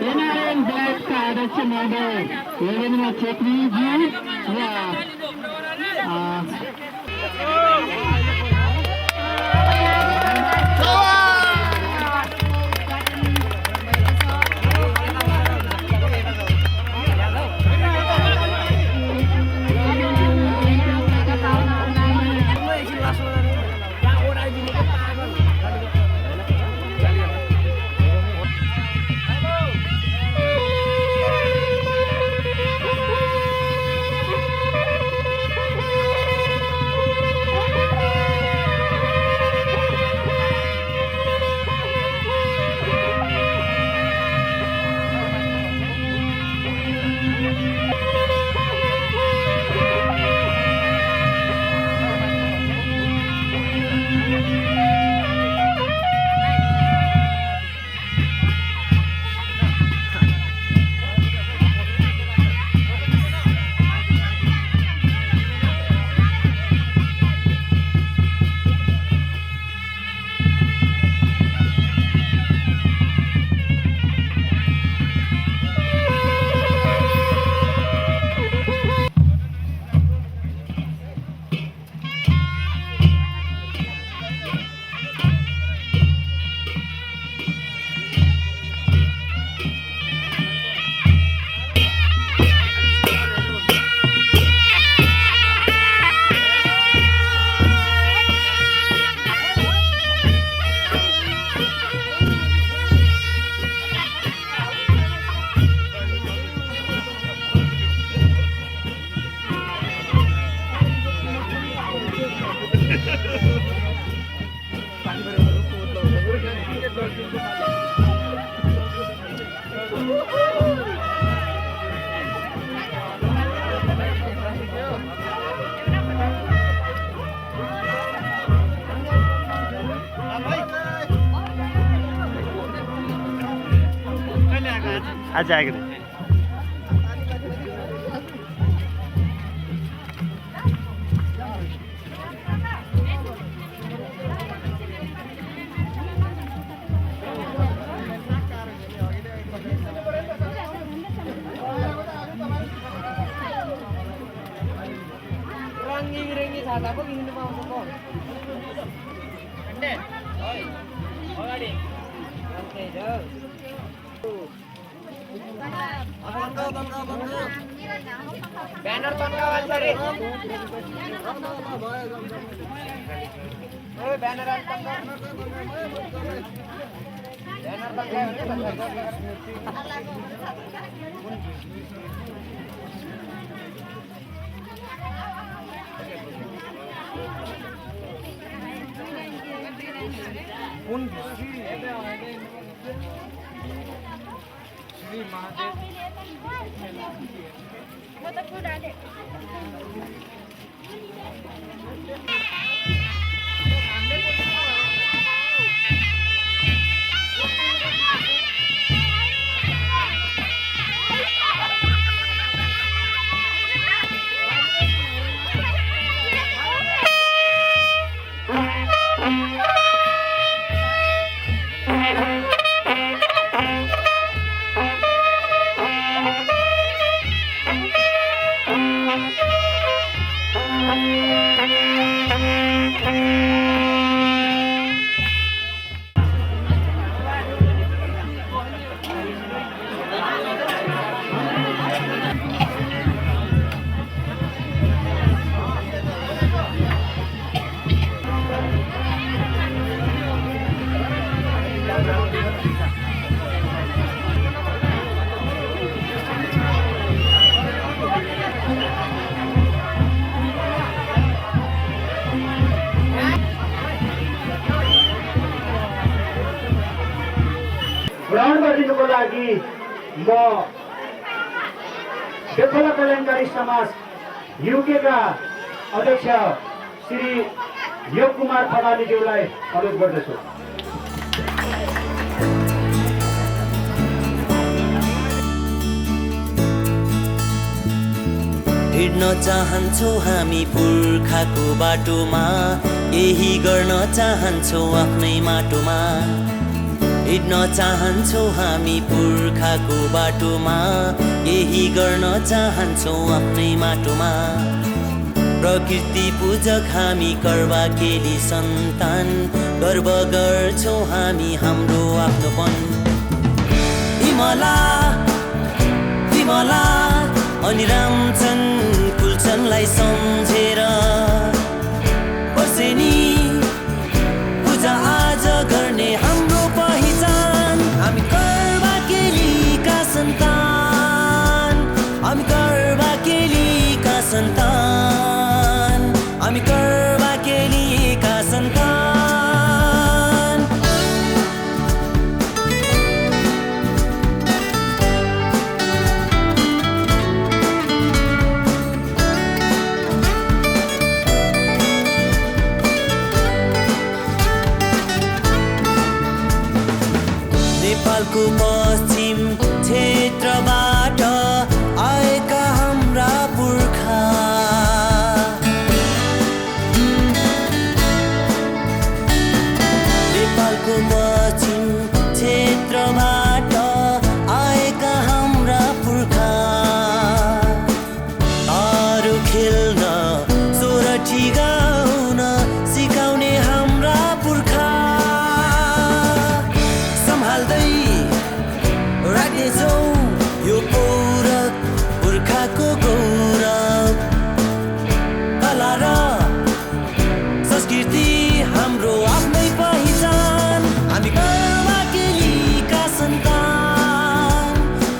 NRN ब्ल्याकका अध्यक्ष महोदय योगेन्द्र छेत्रीज्यू र आज आएको थिएँ। रङ्गी छाता पो किन्नु पाउँछ पो अगाडि ब्यानर तन्कावाल गरे ओ ब्यानर तन्का ब्यानर तन्कायो कुन श्री महादेव वो तो पूरा दे ग्रहण गरिदिनुको लागि म बेपला कल्याणकारी समाज युकेका अध्यक्ष श्री योग कुमार पदालीज्यूलाई अनुरोध गर्दछु। हिँड्न चाहन्छौँ हामी पुर्खाको बाटोमा, यही गर्न चाहन्छौँ आफ्नै माटोमा। हिँड्न चाहन्छौँ हामी पुर्खाको बाटोमा, केही गर्न चाहन्छौँ आफ्नै माटोमा। प्रकृति पूजक हामी कर्वा केली सन्तान, गर्व गर्छौँ हामी हाम्रो आफ्नोपन। हिमला हिमला अनि रामचन कुलचनलाई सम्झेर वर्षेनी पूजा आज गर्ने हाम्रो पहिचान। हामी कर्वा केलीका सन्तान, हामी कर्वा केलीका सन्तान, हामी कर्वा केलीका सन्तान। नेपालको पश्चिम क्षेत्रबाट आएका हाम्रा पुर्खा, नेपालको पश्चिम क्षेत्रबाट आएका हाम्रा पुर्खा। तारु खेल्न सोरठी गाउन सिकाउने हाम्रा पुर्खा। सम्हाल्दै राख्नेछौँ यो पौरख पुर्खाको गौरव। कला र संस्कृति हाम्रो आफ्नै पहिचान। हामी कर्वा केलीका सन्तान,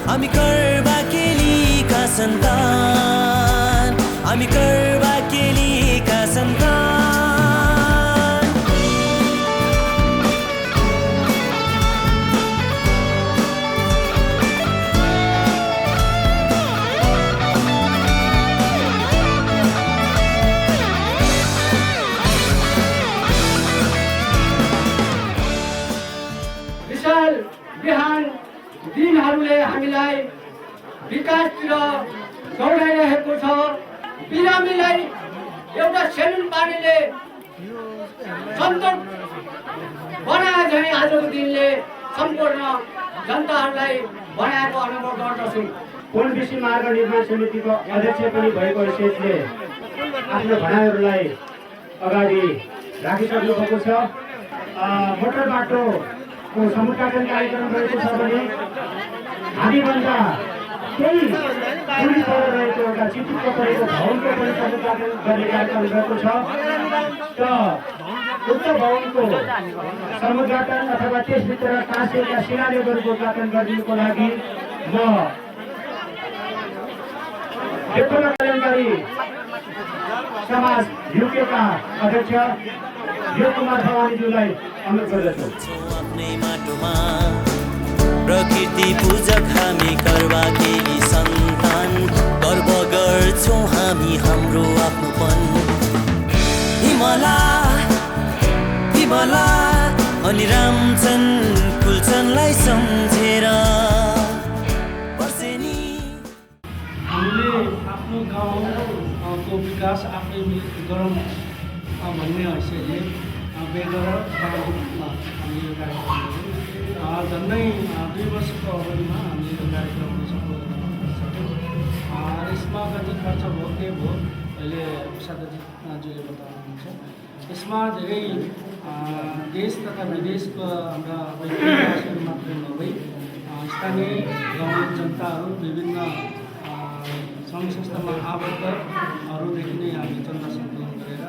हामी कर्वा केलीका सन्तान, हामी कर्वा केलीका सन्तान। विशाल बिहान दिनहरूले हामीलाई विकासतिर दौडाइरहेको छ। बिरामीलाई एउटा सेलुन पानीले सन्तोष बनाए झैँ आजको दिनले सम्पूर्ण जनताहरूलाई बनाएको अनुभव गर्दछु। पुनबिसी मार्ग निर्माण समितिको अध्यक्ष पनि भएको हैसियतले आफ्नो भनाइहरूलाई अगाडि राखिसक्नु भएको छ। मोटर बाटोको समुद्घाटन कार्यक्रम रहेको छ भने हामीभन्दा केही दूरी पर रहेको एउटा चितुक्क परेको भवनको पनि समुद्घाटन गर्ने कार्यक्रम रहेको छ। र उक्त भवनको समुद्घाटन अथवा त्यसभित्र टाँसिएका शिलालेखहरूको उद्घाटन गरिदिनुको लागि म नेपाल कल्याणकारी समाज युकेका अध्यक्ष योग कुमार भवानीज्यूलाई अनुरोध गर्दछु। आफ्नै माटोमा प्रकृति पूजक हामी कर्वा केली सन्तान, गर्व गर्छौँ हामी हाम्रो आफ्नोपन। हिमला हिमला अनि रामचन कुलचनलाई सम्झेर वर्षेनी। हामीले आफ्नो गाउँको विकास आफै गरौँ भन्ने हैसियतले बेगर गाउँमा हामीले यो कार्यक्रम झन्डै 2 वर्षको अवधिमा हामीले यो कार्यक्रमलाई सम्पन्न गर्न सक्यौँ। यसमा कति खर्च भयो के भयो अहिले साथीज्यूले बताउनुहुन्छ। यसमा धेरै देश तथा विदेशका हाम्रा वैज्ञानिकहरू मात्रै नभई स्थानीय गाउँले जनताहरू विभिन्न सङ्घ संस्थामा आबद्धहरूदेखि नै हामी चन्दा सङ्कलन गरेर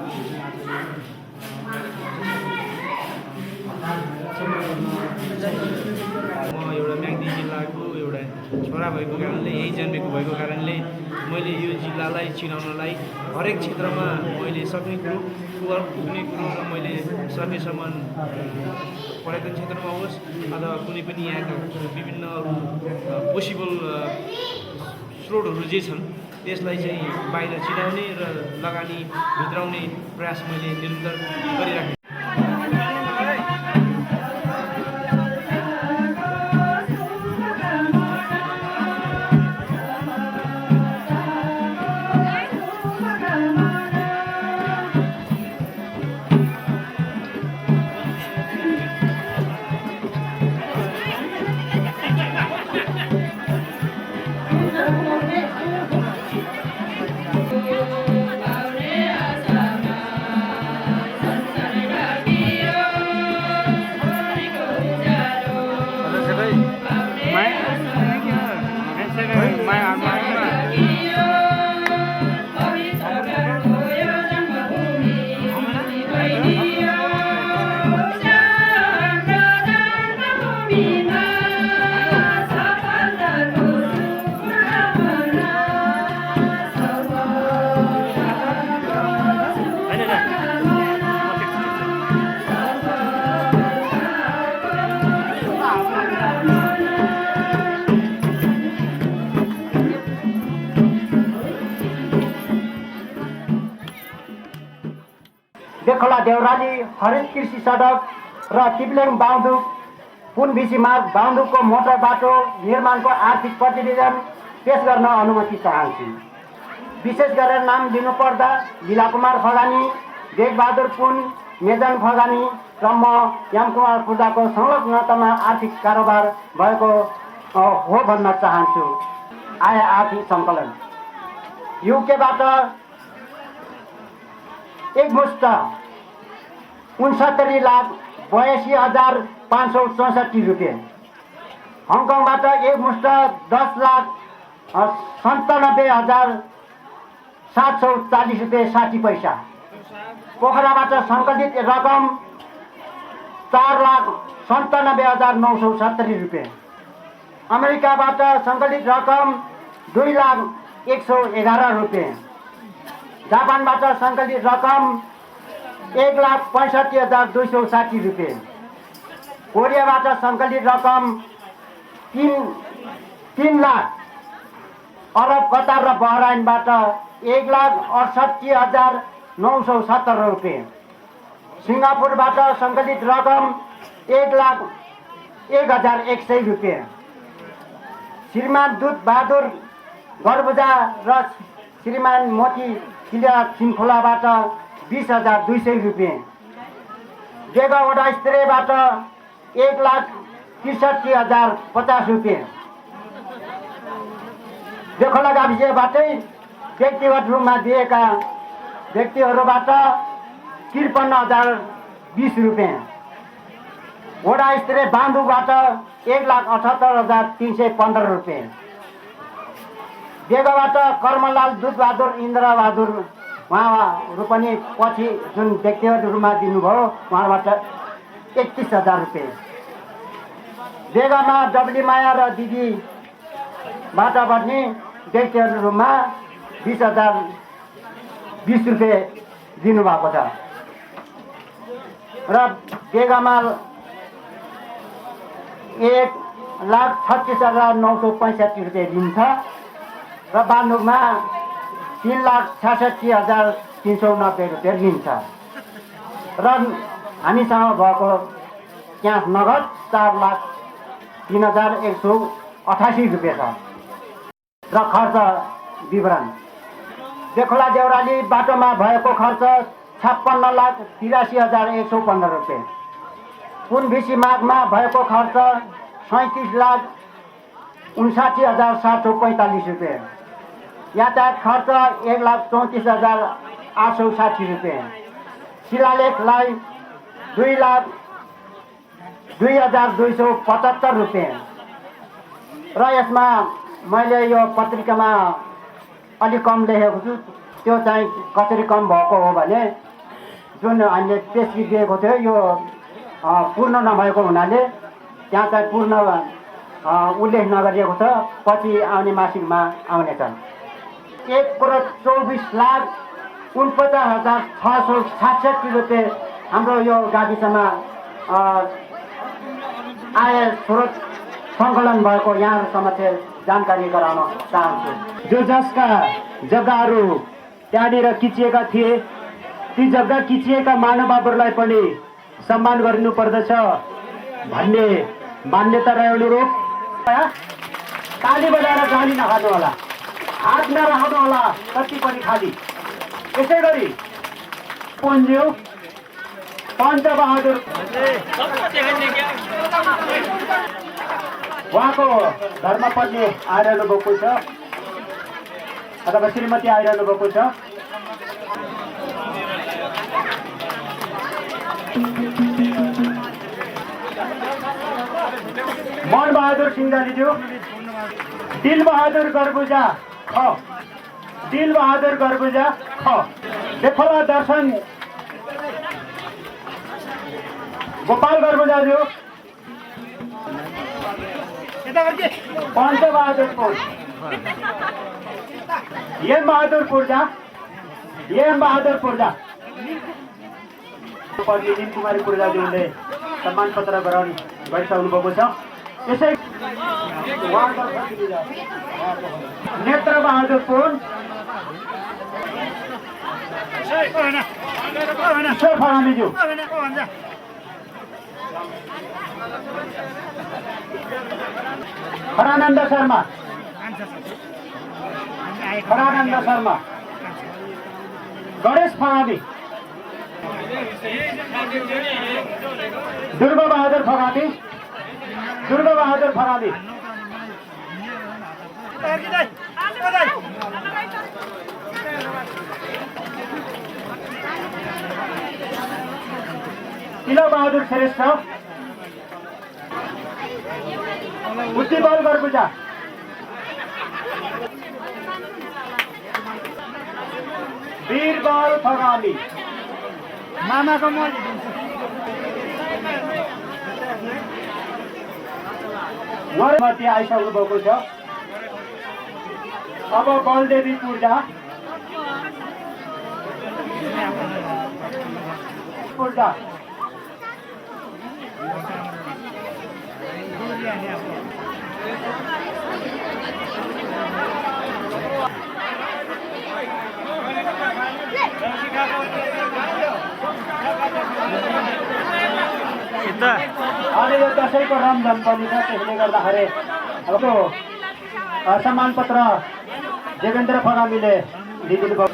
म एउटा म्याग्दी जिल्लाको एउटा छोरा भएको कारणले, यही जन्मेको भएको कारणले मैले यो जिल्लालाई चिनाउनलाई हरेक क्षेत्रमा मैले सक्ने कुरो पुग्ने कुरो र मैले सकेसम्म पर्यटन क्षेत्रमा होस् अथवा कुनै पनि यहाँका विभिन्न अरू पोसिबल स्रोतहरू जे छन् त्यसलाई चाहिँ बाहिर चिनाउने र लगानी भित्राउने प्रयास मैले निरन्तर गरिराखेँ। देखोला देउराली हरित कृषि सडक र टिप्लेङ बाउँदुक पुनबिसी मार्ग बाउँदुकको मोटर बाटो निर्माणको आर्थिक प्रतिवेदन पेश गर्न अनुमति चाहन्छु। विशेष गरेर नाम लिनुपर्दा लीलाकुमार फगानी, बेगबहादुर पुन, मेजन फगानी र म यामकुमार पूजाको संलग्नतामा आर्थिक कारोबार भएको हो भन्न चाहन्छु। आय आर्थिक सङ्कलन युकेबाट एकमुष्ट 69,82,564 रुपियाँ, हङकङबाट एकमुष्ट 10,97,740 रुपियाँ 60 पैसा, पोखराबाट सङ्कलित रकम 4,97,970 रुपियाँ, अमेरिकाबाट सङ्कलित रकम 2,01,11 रुपियाँ, जापानबाट सङ्कलित रकम 1,65,260 रुपियाँ, कोरियाबाट सङ्कलित रकम 3 लाख, अरब कतार र बहराइनबाट 1,68,970 रुपियाँ, सिङ्गापुरबाट सङ्कलित रकम 1,01,100 रुपियाँ, श्रीमान दुध बहादुर गरबुजा र श्रीमान मोती किलिया छिमखोलाबाट 20,200 रुपियाँ, देगावडा स्त्रीबाट 1,63,050 रुपियाँ, देखोला गाविसबाटै व्यक्तिगत रूपमा दिएका व्यक्तिहरूबाट 53,020 रुपियाँ, वडा स्त्री बान्दुबाट 1,78,315 रुपियाँ, देगाबाट कर्मलाल दुधबहादुर इन्द्रबहादुर उहाँहरू पनि पछि जुन व्यक्तिगत रूपमा दिनुभयो उहाँबाट 31,000 रुपियाँ, देगामा डब्ली माया र दिदीबाट पनि व्यक्तिगत रूपमा 20,020 रुपियाँ दिनुभएको छ र बेगामा 1,36,965 रुपियाँ दिन्छ र बान्दुकमा 3,66,390 रुपियाँ लिन्छ र हामीसँग भएको क्यास नगद 4,03,188 रुपियाँ छ र खर्च विवरण देखोला देउराली बाटोमा भएको खर्च 56,83,115 रुपियाँ, पुनबिसी मार्गमा भएको खर्च 37,59,745 रुपियाँ, यातायात खर्च 1,34,860 रुपियाँ, शिलालेखलाई 2,02,75 रुपियाँ र यसमा मैले यो पत्रिकामा अलिक कम लेखेको छु, त्यो चाहिँ कसरी कम भएको हो भने जुन हामीले पेशी दिएको थियो यो पूर्ण नभएको हुनाले त्यहाँ चाहिँ पूर्ण उल्लेख नगरिएको छ, पछि आउने मासिकमा आउनेछन्। 1,24,49,667 रुपियाँ हाम्रो यो गाविसमा आय स्रोत सङ्कलन भएको यहाँ समक्ष जानकारी गराउन चाहन्छु। जो जसका जग्गाहरू त्यहाँनिर किचिएका थिए ती जग्गा किचिएका महानुभावहरूलाई पनि सम्मान गर्नुपर्दछ भन्ने मान्यता रहे अनुरूप ताली बजाएर गाली नखानु होला, हात नराख्नु होला कति पनि खाली। यसै गरी पन्ज्यू पञ्चबहादुर उहाँको धर्मपत्नी आइरहनु भएको छ अथवा श्रीमती आइरहनु भएको छ। मनबहादुर सिंहज्यू, दिलबहादुर गरबुजा ख, दिलबहादुर गरबुजा ख, देखोला दर्शन गोपाल गरबुजाज्यू, पञ्चबहादुर पुर, एम बहादुर पूर्जा, एम बहादुर पूर्जा, निम कुमारी पूर्जाज्यूले सम्मान पत्र गराउने भइसक्नु भएको छ। यसै नेत्र बहादुर पुन, ईश्वर फलामीज्यू खरानन्द शर्मा गणेश फलामी दुर्ग बहादुर फलामी तिलो बहादुर श्रेष्ठ बुद्धिबल गर्बुजा वीरबल फगामी मामाको वरमती आइसक्नु भएको छ। अब बलदेवी पूर्जा अनि यो दसैँको रमझम पनि छ, त्यसले गर्दाखेरि अब सम्मान पत्र देवेन्द्र फगामीले दिइदिनु भयो।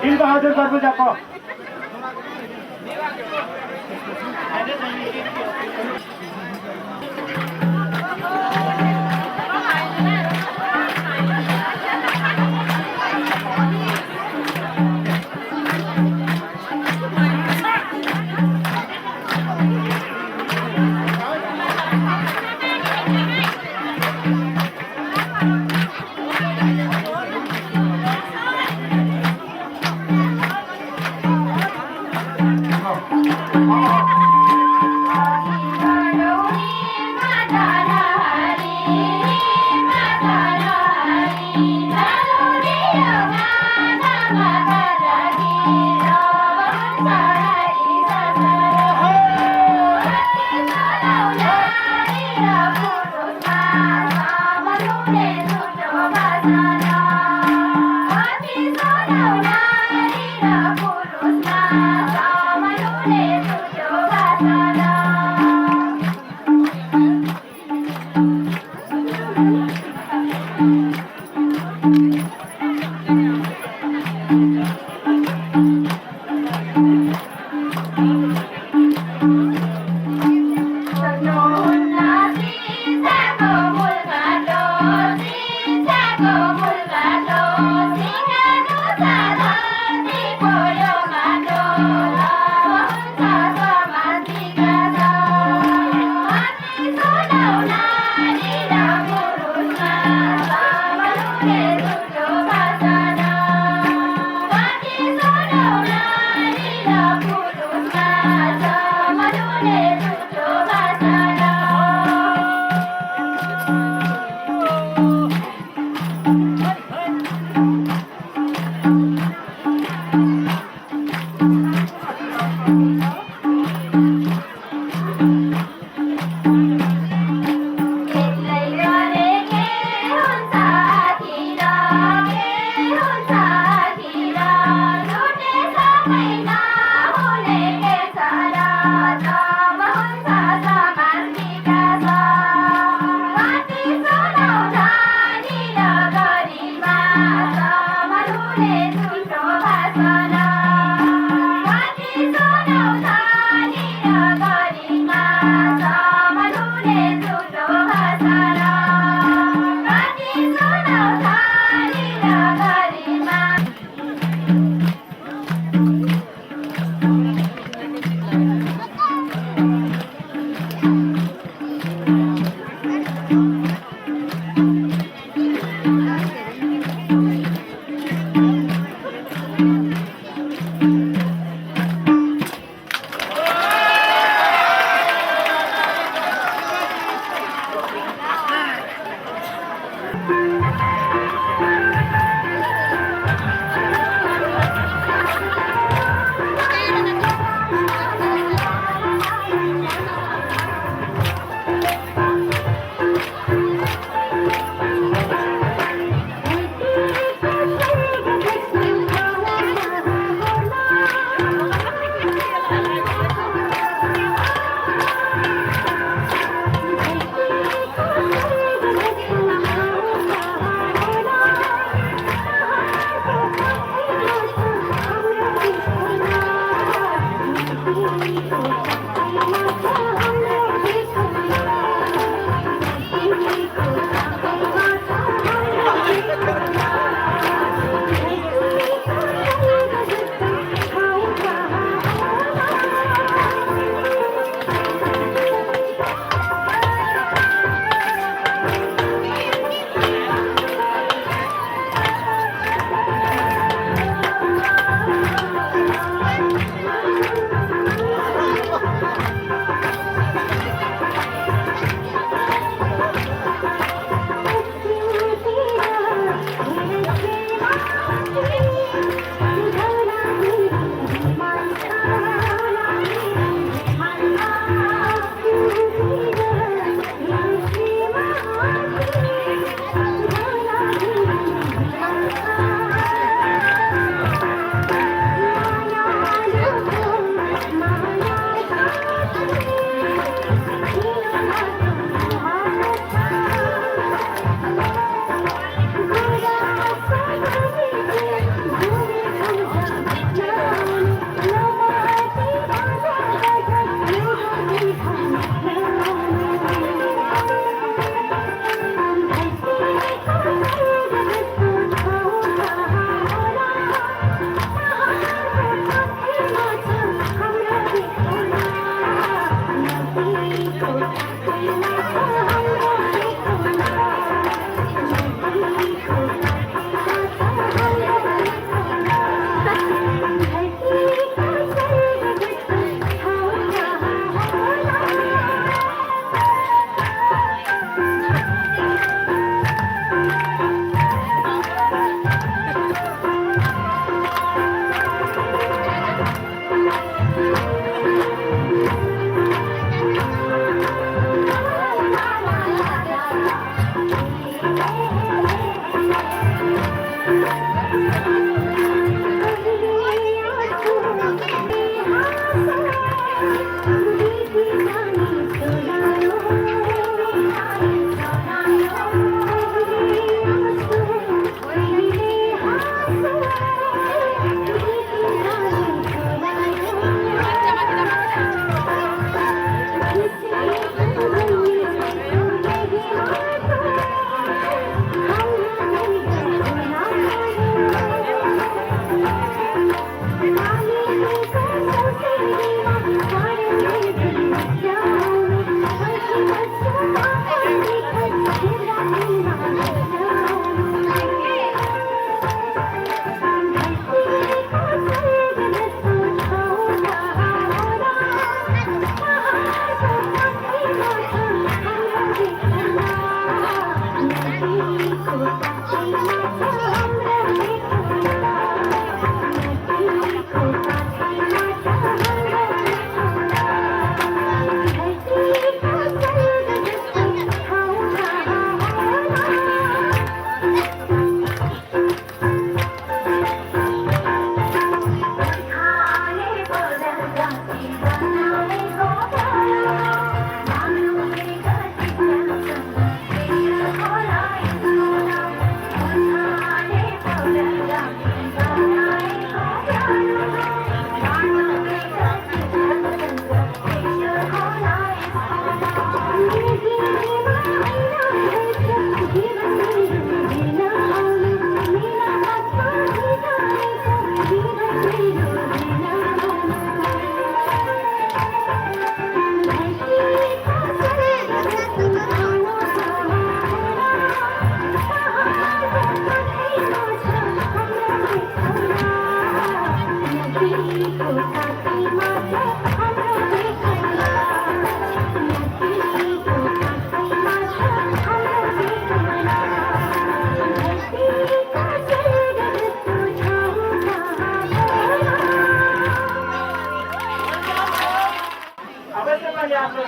दिलबहादुर गर्बुजाको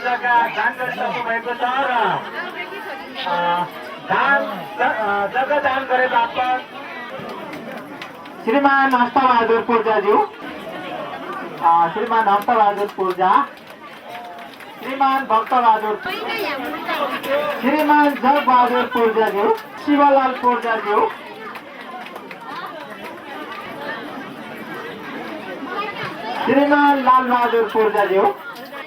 जग्गा दान गरिसक्नु भएको छ र जग्गा दान गरे बापत श्रीमान हस्तबहादुर पूर्जाज्यू, श्रीमान हस्तबहादुर पूर्जा, श्रीमान भक्तबहादुर, श्रीमान जगबहादुर पूर्जाज्यू, शिवलाल पूर्जाज्यू, श्रीमान लालबहादुर पूर्जाज्यू,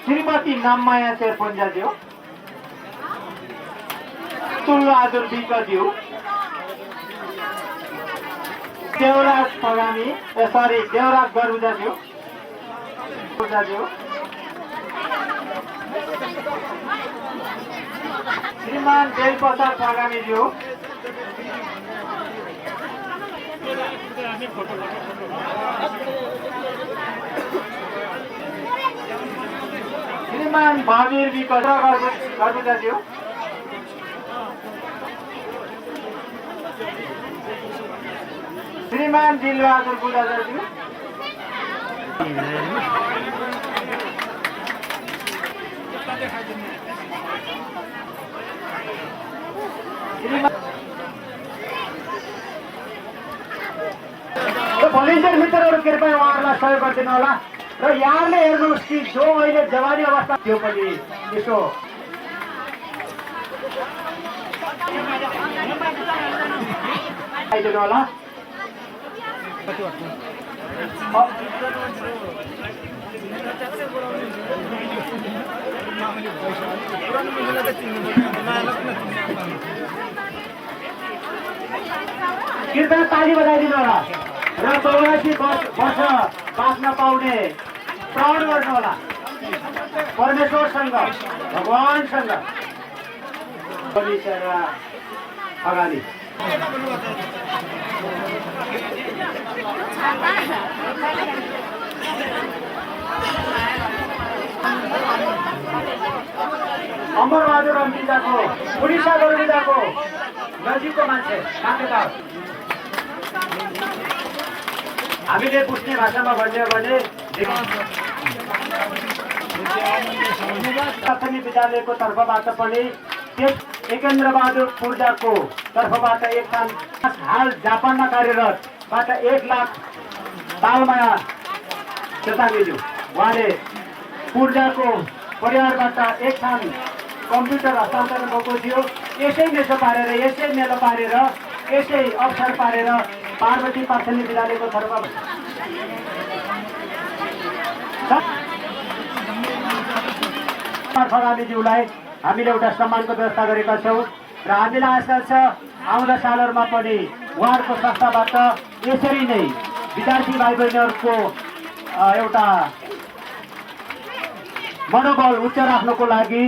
श्रीमती नममाया शेरपुन्जाज्यू, तुलबहादुर विकज्यू, देवराज पगामी, देवराज गरुजाज्यू, श्रीमान बेलप्रसाद पगामीज्यू, श्रीमान महावीर गरुजाज्यू, श्रीमान दिलबहादुर गुलाजाज्यू, भोलिन्टियर मित्रहरू कृपया उहाँहरूलाई सहयोग गरिदिनु होला र यहाँले हेर्नुहोस् कि जो अहिले जवानी अवस्था त्यो पनि यसो आइदिनु होला। कृपया ताली बजाइदिनु होला र 84 वर्ष बाँच्न पाउने प्राउड गर्नु होला परमेश्वरसँग, भगवानसँग। अगाडि अमरबहादुर अम्बिजाको, उडिसा गरुडाको नजिकको मान्छे साथीदार। हामीले बुझ्ने भाषामा भन्यो भने प्राथमिक विद्यालयको तर्फबाट पनि एकेन्द्र बहादुर पूर्जाको तर्फबाट एक थान, हाल जापानमा कार्यरतबाट 1 लाख तालमाया चेताङज्यू, उहाँले पूर्जाको परिवारबाट एक थान कम्प्युटर हस्तान्तरण भएको थियो। यसै मेसो पारेर, यसै मेलो पारेर, यसै अवसर पारेर पार्वती प्राथमिक विद्यालयको तर्फबाट फगामीज्यूलाई हामीले एउटा सम्मानको व्यवस्था गरेका छौँ र हामीलाई आशा छ आउँदा सालहरूमा पनि उहाँहरूको संस्थाबाट यसरी नै विद्यार्थी भाइ बहिनीहरूको एउटा मनोबल उच्च राख्नको लागि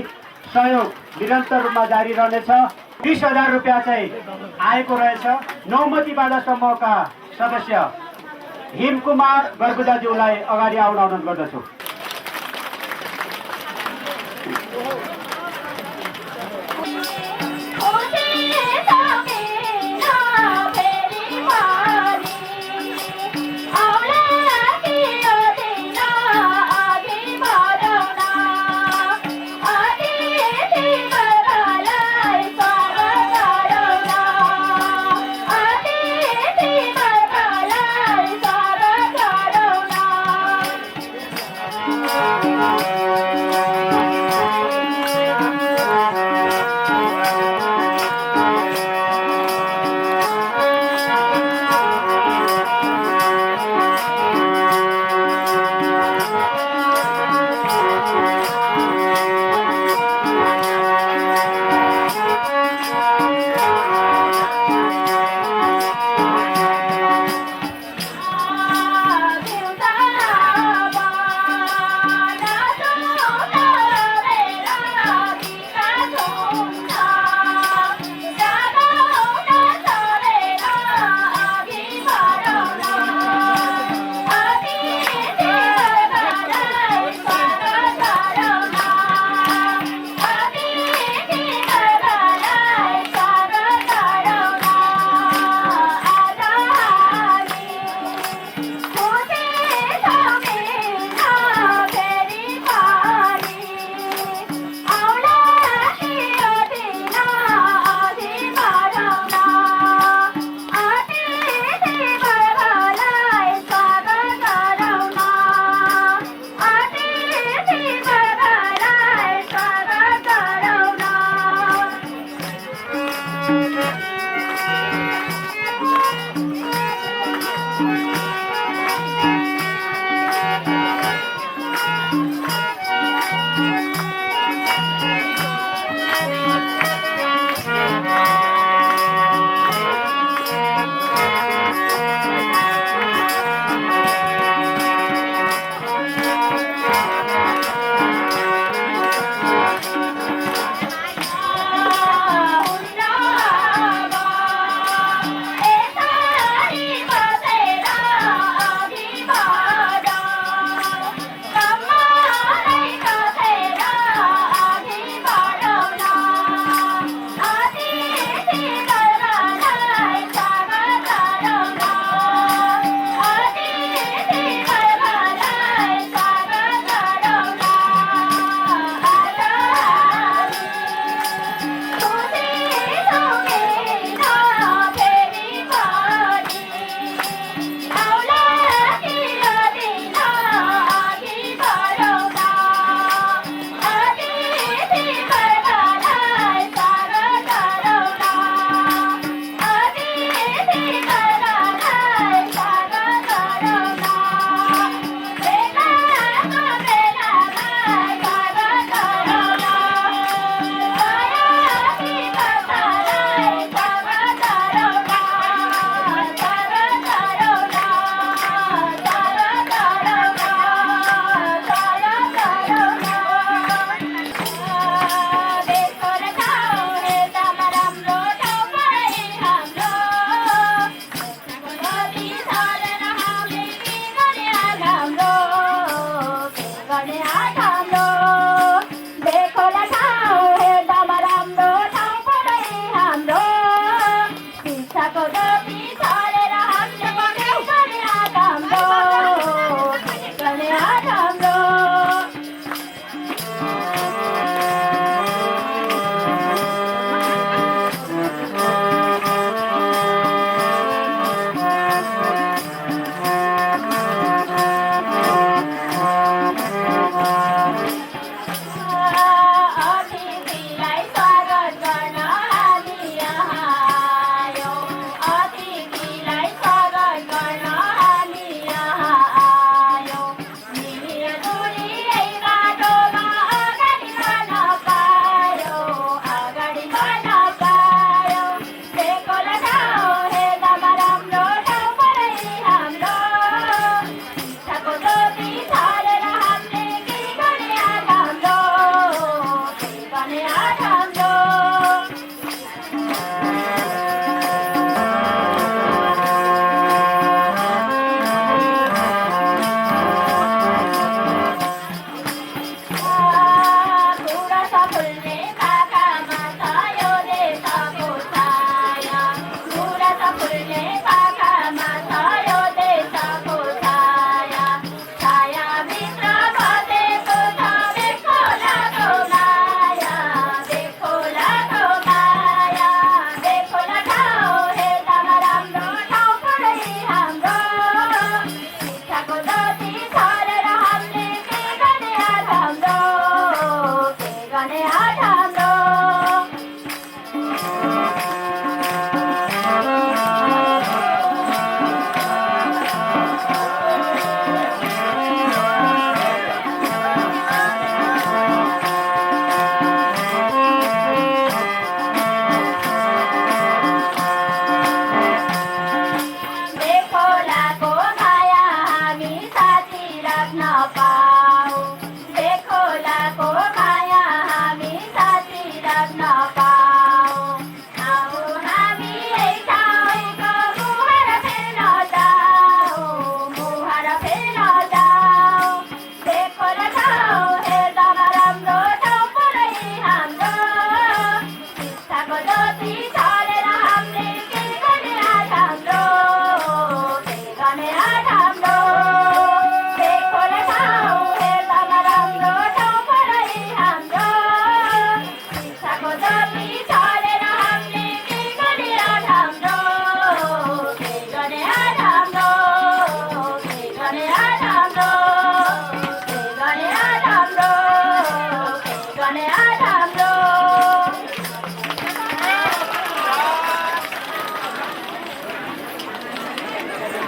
सहयोग निरन्तर रूपमा जारी रहनेछ। 20,000 रुपियाँ चाहिँ आएको रहेछ। नौमतीबाट समूहका सदस्य हिमकुमार गर्बुदाज्यूलाई अगाडि आउन अनुरोध गर्दछु।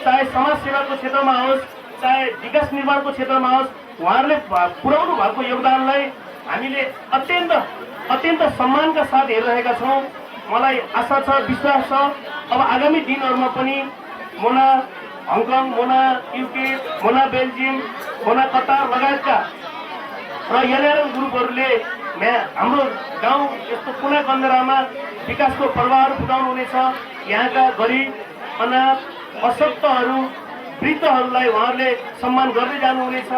चाहे समाज सेवाको क्षेत्रमा होस् चाहे विकास निर्माणको क्षेत्रमा होस् उहाँहरूले पुर्याउनु भएको योगदानलाई हामीले अत्यन्त सम्मानका साथ हेरिरहेका छौँ। मलाई आशा छ विश्वास छ अब आगामी दिनहरूमा पनि मोना हङकङ मोना युके मोना बेल्जियम मोना कतार लगायतका र एनआरएम ग्रुपहरूले हाम्रो गाउँ यस्तो कुना कन्दरामा विकासको प्रभावहरू फुटाउनु हुनेछ। यहाँका गरिब अनाथ अशक्तहरू वृद्धहरूलाई उहाँहरूले सम्मान गर्दै जानुहुनेछ।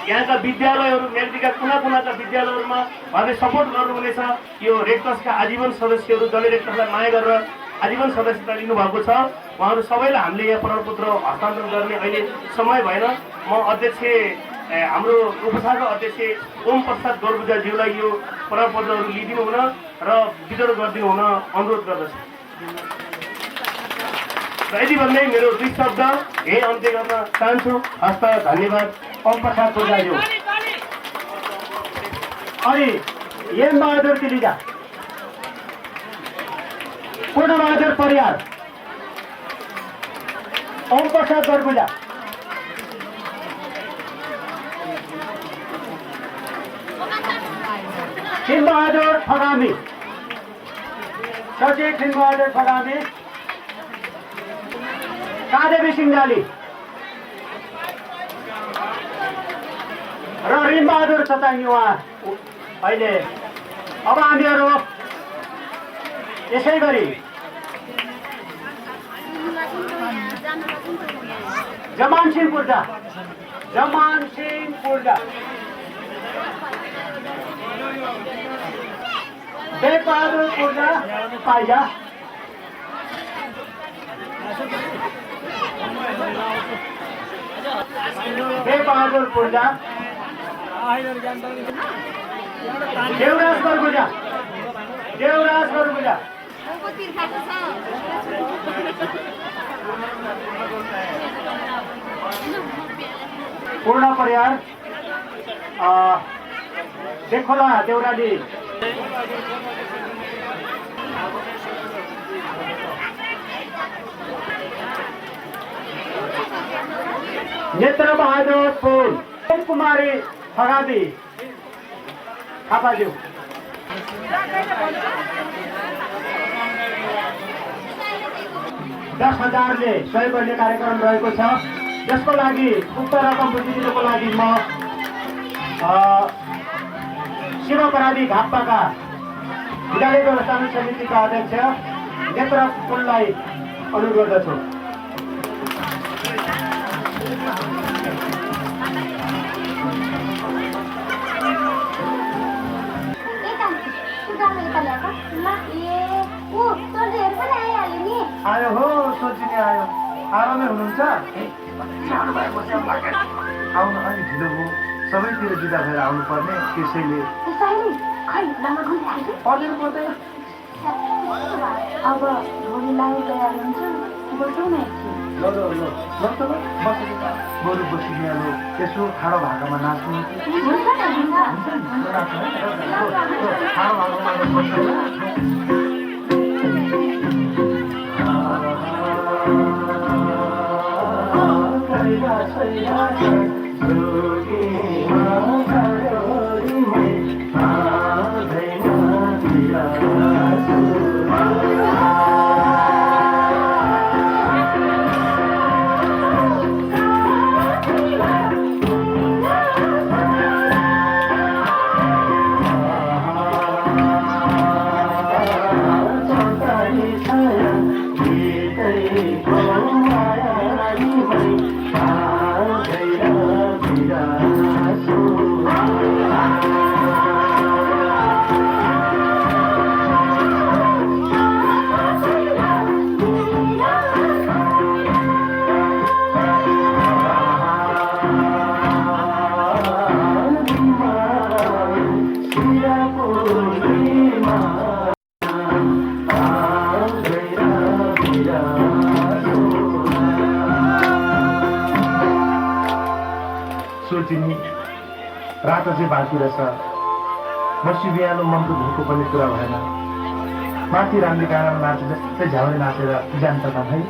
यहाँका विद्यालयहरू मेगदीका कुना कुनाका विद्यालयहरूमा उहाँहरूले सपोर्ट गर्नुहुनेछ। यो रेड क्रसका आजीवन सदस्यहरू दलीय रेड क्रसलाई माया गरेर आजीवन सदस्यता लिनुभएको छ। उहाँहरू सबैलाई हामीले यहाँ प्रमाणपत्र हस्तान्तरण गर्ने अहिले समय भएन। म अध्यक्ष हाम्रो उपशाखा अध्यक्ष ओम प्रसाद गर्बुजाज्यूलाई यो प्रमाणपत्रहरू लिइदिनु हुन र वितरण गरिदिनु हुन अनुरोध गर्दछु। र यति भन्दै मेरो दुई शब्द यही अन्त्य गर्न चाहन्छु। हस्त धन्यवाद। ओम प्रसाद गर्बुजाज्यू अनि एम बहादुर तिलिजा पूर्ण बहादुर परियार ओम प्रसाद गर्बुजा खिन बहादुर फगामी सचिव खिन बहादुर फगामी कादेवी सिंगाली र रिम बहादुर चचाङ उहाँ अहिले अब हामीहरू यसै गरी जमान सिंह पूर्जा देव बहादुर पूर्जा पाइजा बहादुर पूर्जा देवराज बरगुजा पूर्ण परियार देखोला देउराली नेत्र बहादुर फूल कुमारी फगादी थापाज्यू 10,000ले सहयोग गर्ने कार्यक्रम रहेको छ। यसको लागि उक्त रकम बुझिदिनुको लागि म शिव अपराधी घाप्पाका विद्यालय व्यवस्थापन समितिका अध्यक्ष नेत्र फुललाई अनुरोध गर्दछु। आयो हो सोचिने आयो आरामै हुनुहुन्छ आउनु अलि ढिलो भयो सबैतिर जुदा भएर आउनु पर्ने त्यसैले पर्दैन पर्दैन अब भोलि लागि तयार हुन्छ बस्नु न बरु बसिदिहाल्नु यसो ठाडो भाकामा नाच्नु ठाडो भाकामा सोचिनी रात चाहिँ बाँकी रहेछ बसी बिहान मनको धुको पनि कुरा भएन माथि राम्री गानामा नाचे जस्तै झ्याउरे नाचेर जान्छ त भाइ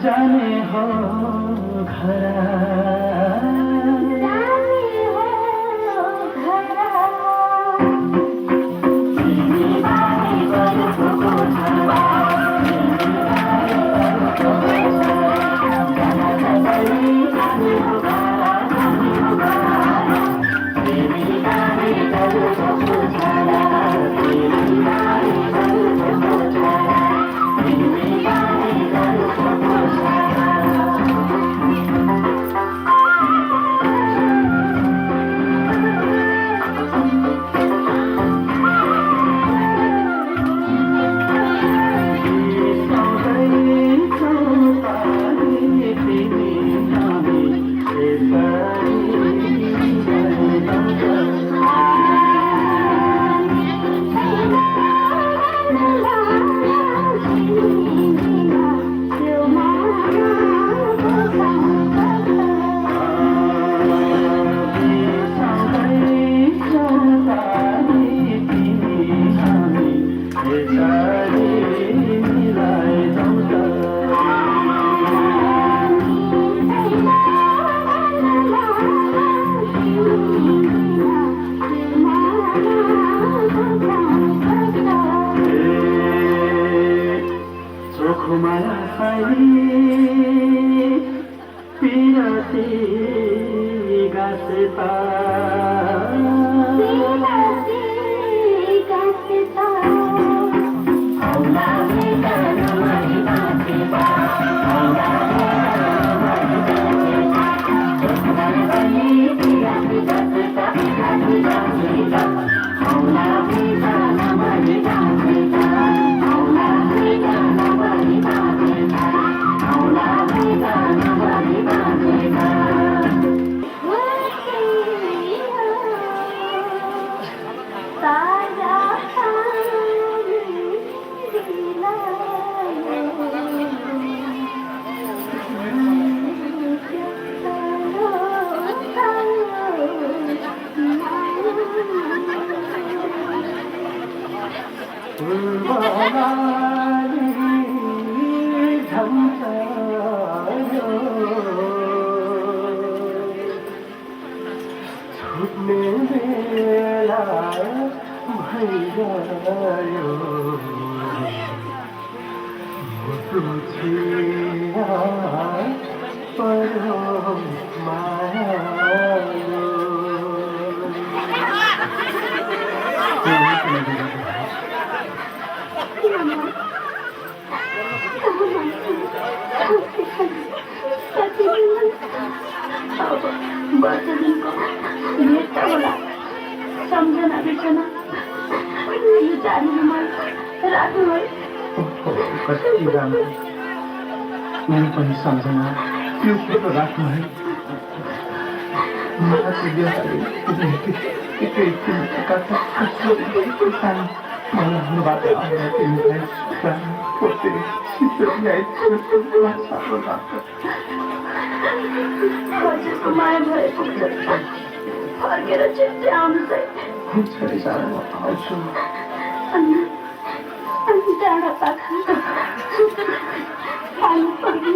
जाने हो घर वर्षदिनको भेट होला सम्झना बिर्सना यो जानेमा राख्नु है कति राम्रो मैले पनि सम्झना त्यो फोटो राख्नु है हजुरको माया भएको फर्केर छिट्टै आउनुहोस् है आउँछु अनि डाँडा पाखा पानी पर्ने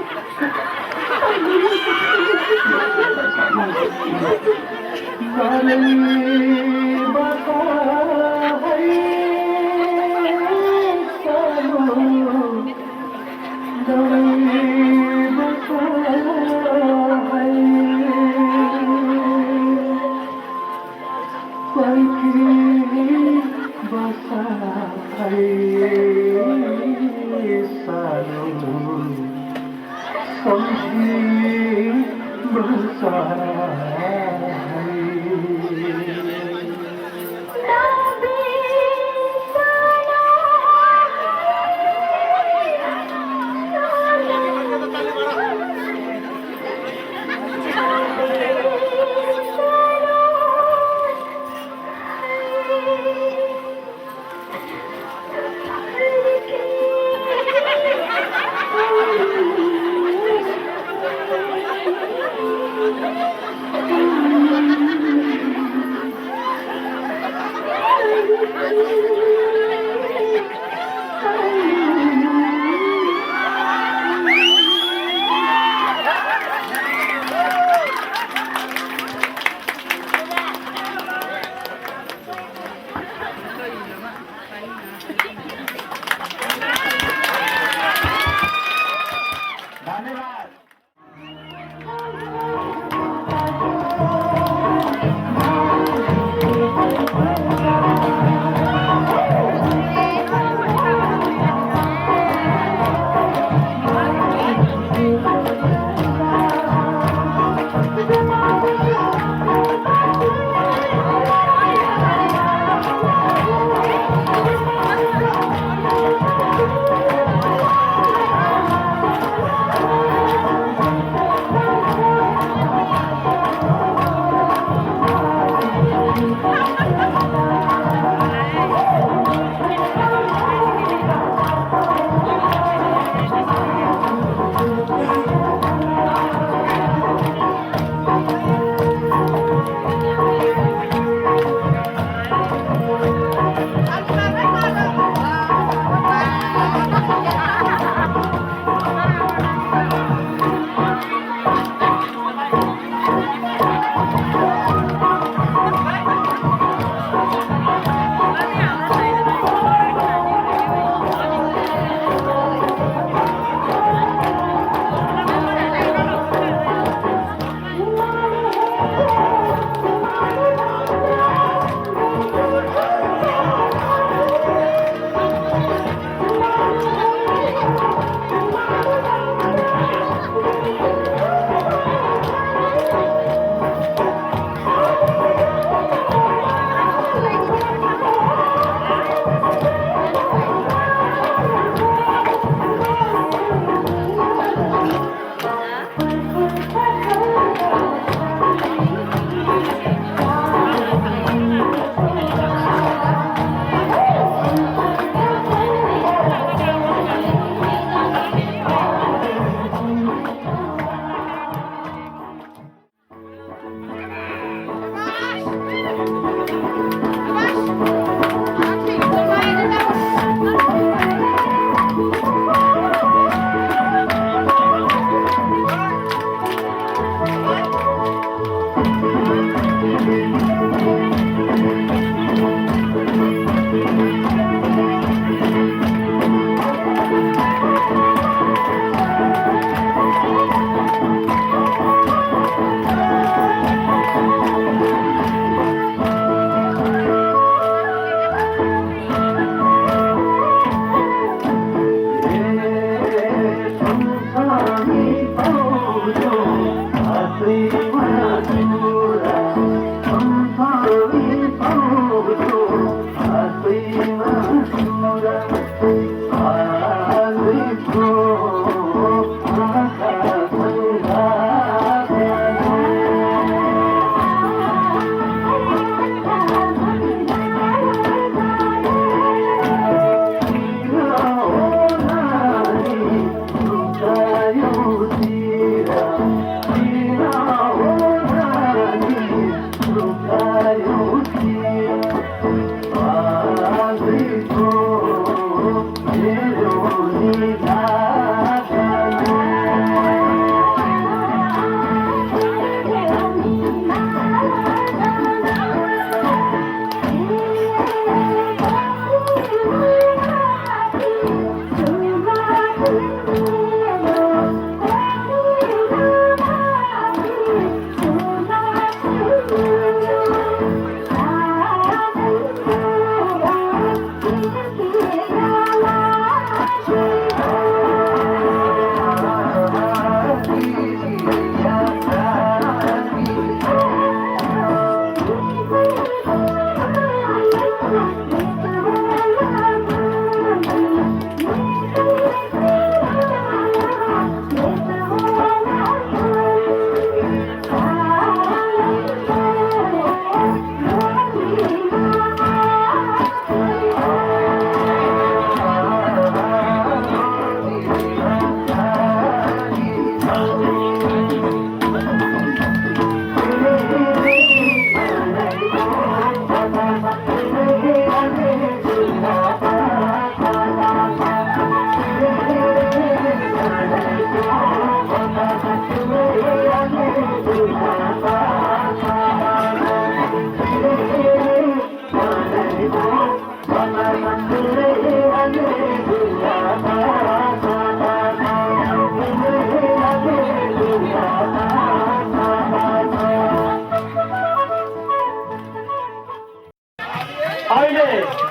अहिले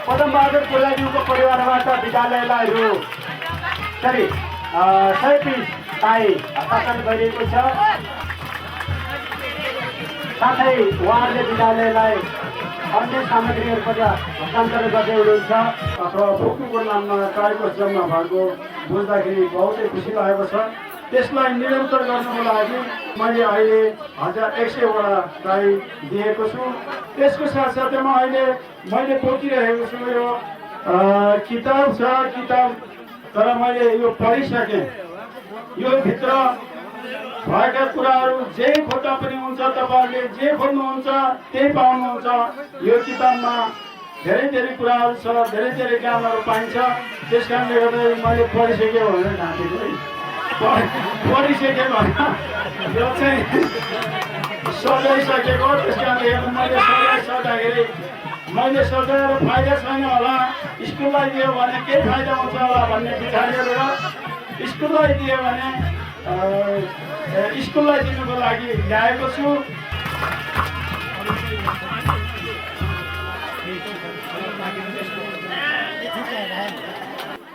पदमबहादुर कोइराज्यूको परिवारबाट विद्यालयलाई रु सरी 130 पाइ हस्तान्तरण गरिएको छ। साथै उहाँहरूले विद्यालयलाई अन्य सामग्रीहरू पनि हस्तान्तरण गर्दै हुनुहुन्छ। अथवा भोकको नाममा टाइको जम्मा भएको बुझ्दाखेरि बहुतै खुसी लागेको छ। त्यसलाई निरन्तर गर्नको लागि मैले अहिले 1100 वटा टाइ दिएको छु। त्यसको साथसाथैमा अहिले मैले बोकिरहेको छु यो किताब छ। किताब तर मैले यो पढिसकेँ। यो भित्र भएका कुराहरू जे खोज्दा पनि हुन्छ, तपाईँहरूले जे खोज्नुहुन्छ त्यही पाउनुहुन्छ। यो किताबमा धेरै कुराहरू छ, धेरै ज्ञानहरू पाइन्छ। त्यस कारणले गर्दा मैले पढिसकेँ भनेर ढाँटेको है। पढिसकेँ भने यो चाहिँ सजाइसकेको। त्यस कारणले गर्दा मैले सजाइसक्दाखेरि मैले सजाएर फाइदा छैन होला, स्कुललाई दियो भने केही फाइदा हुन्छ होला भन्ने विचार गरेर स्कुललाई दियो भने स्कुललाई दिनुको लागि ल्याएको छु।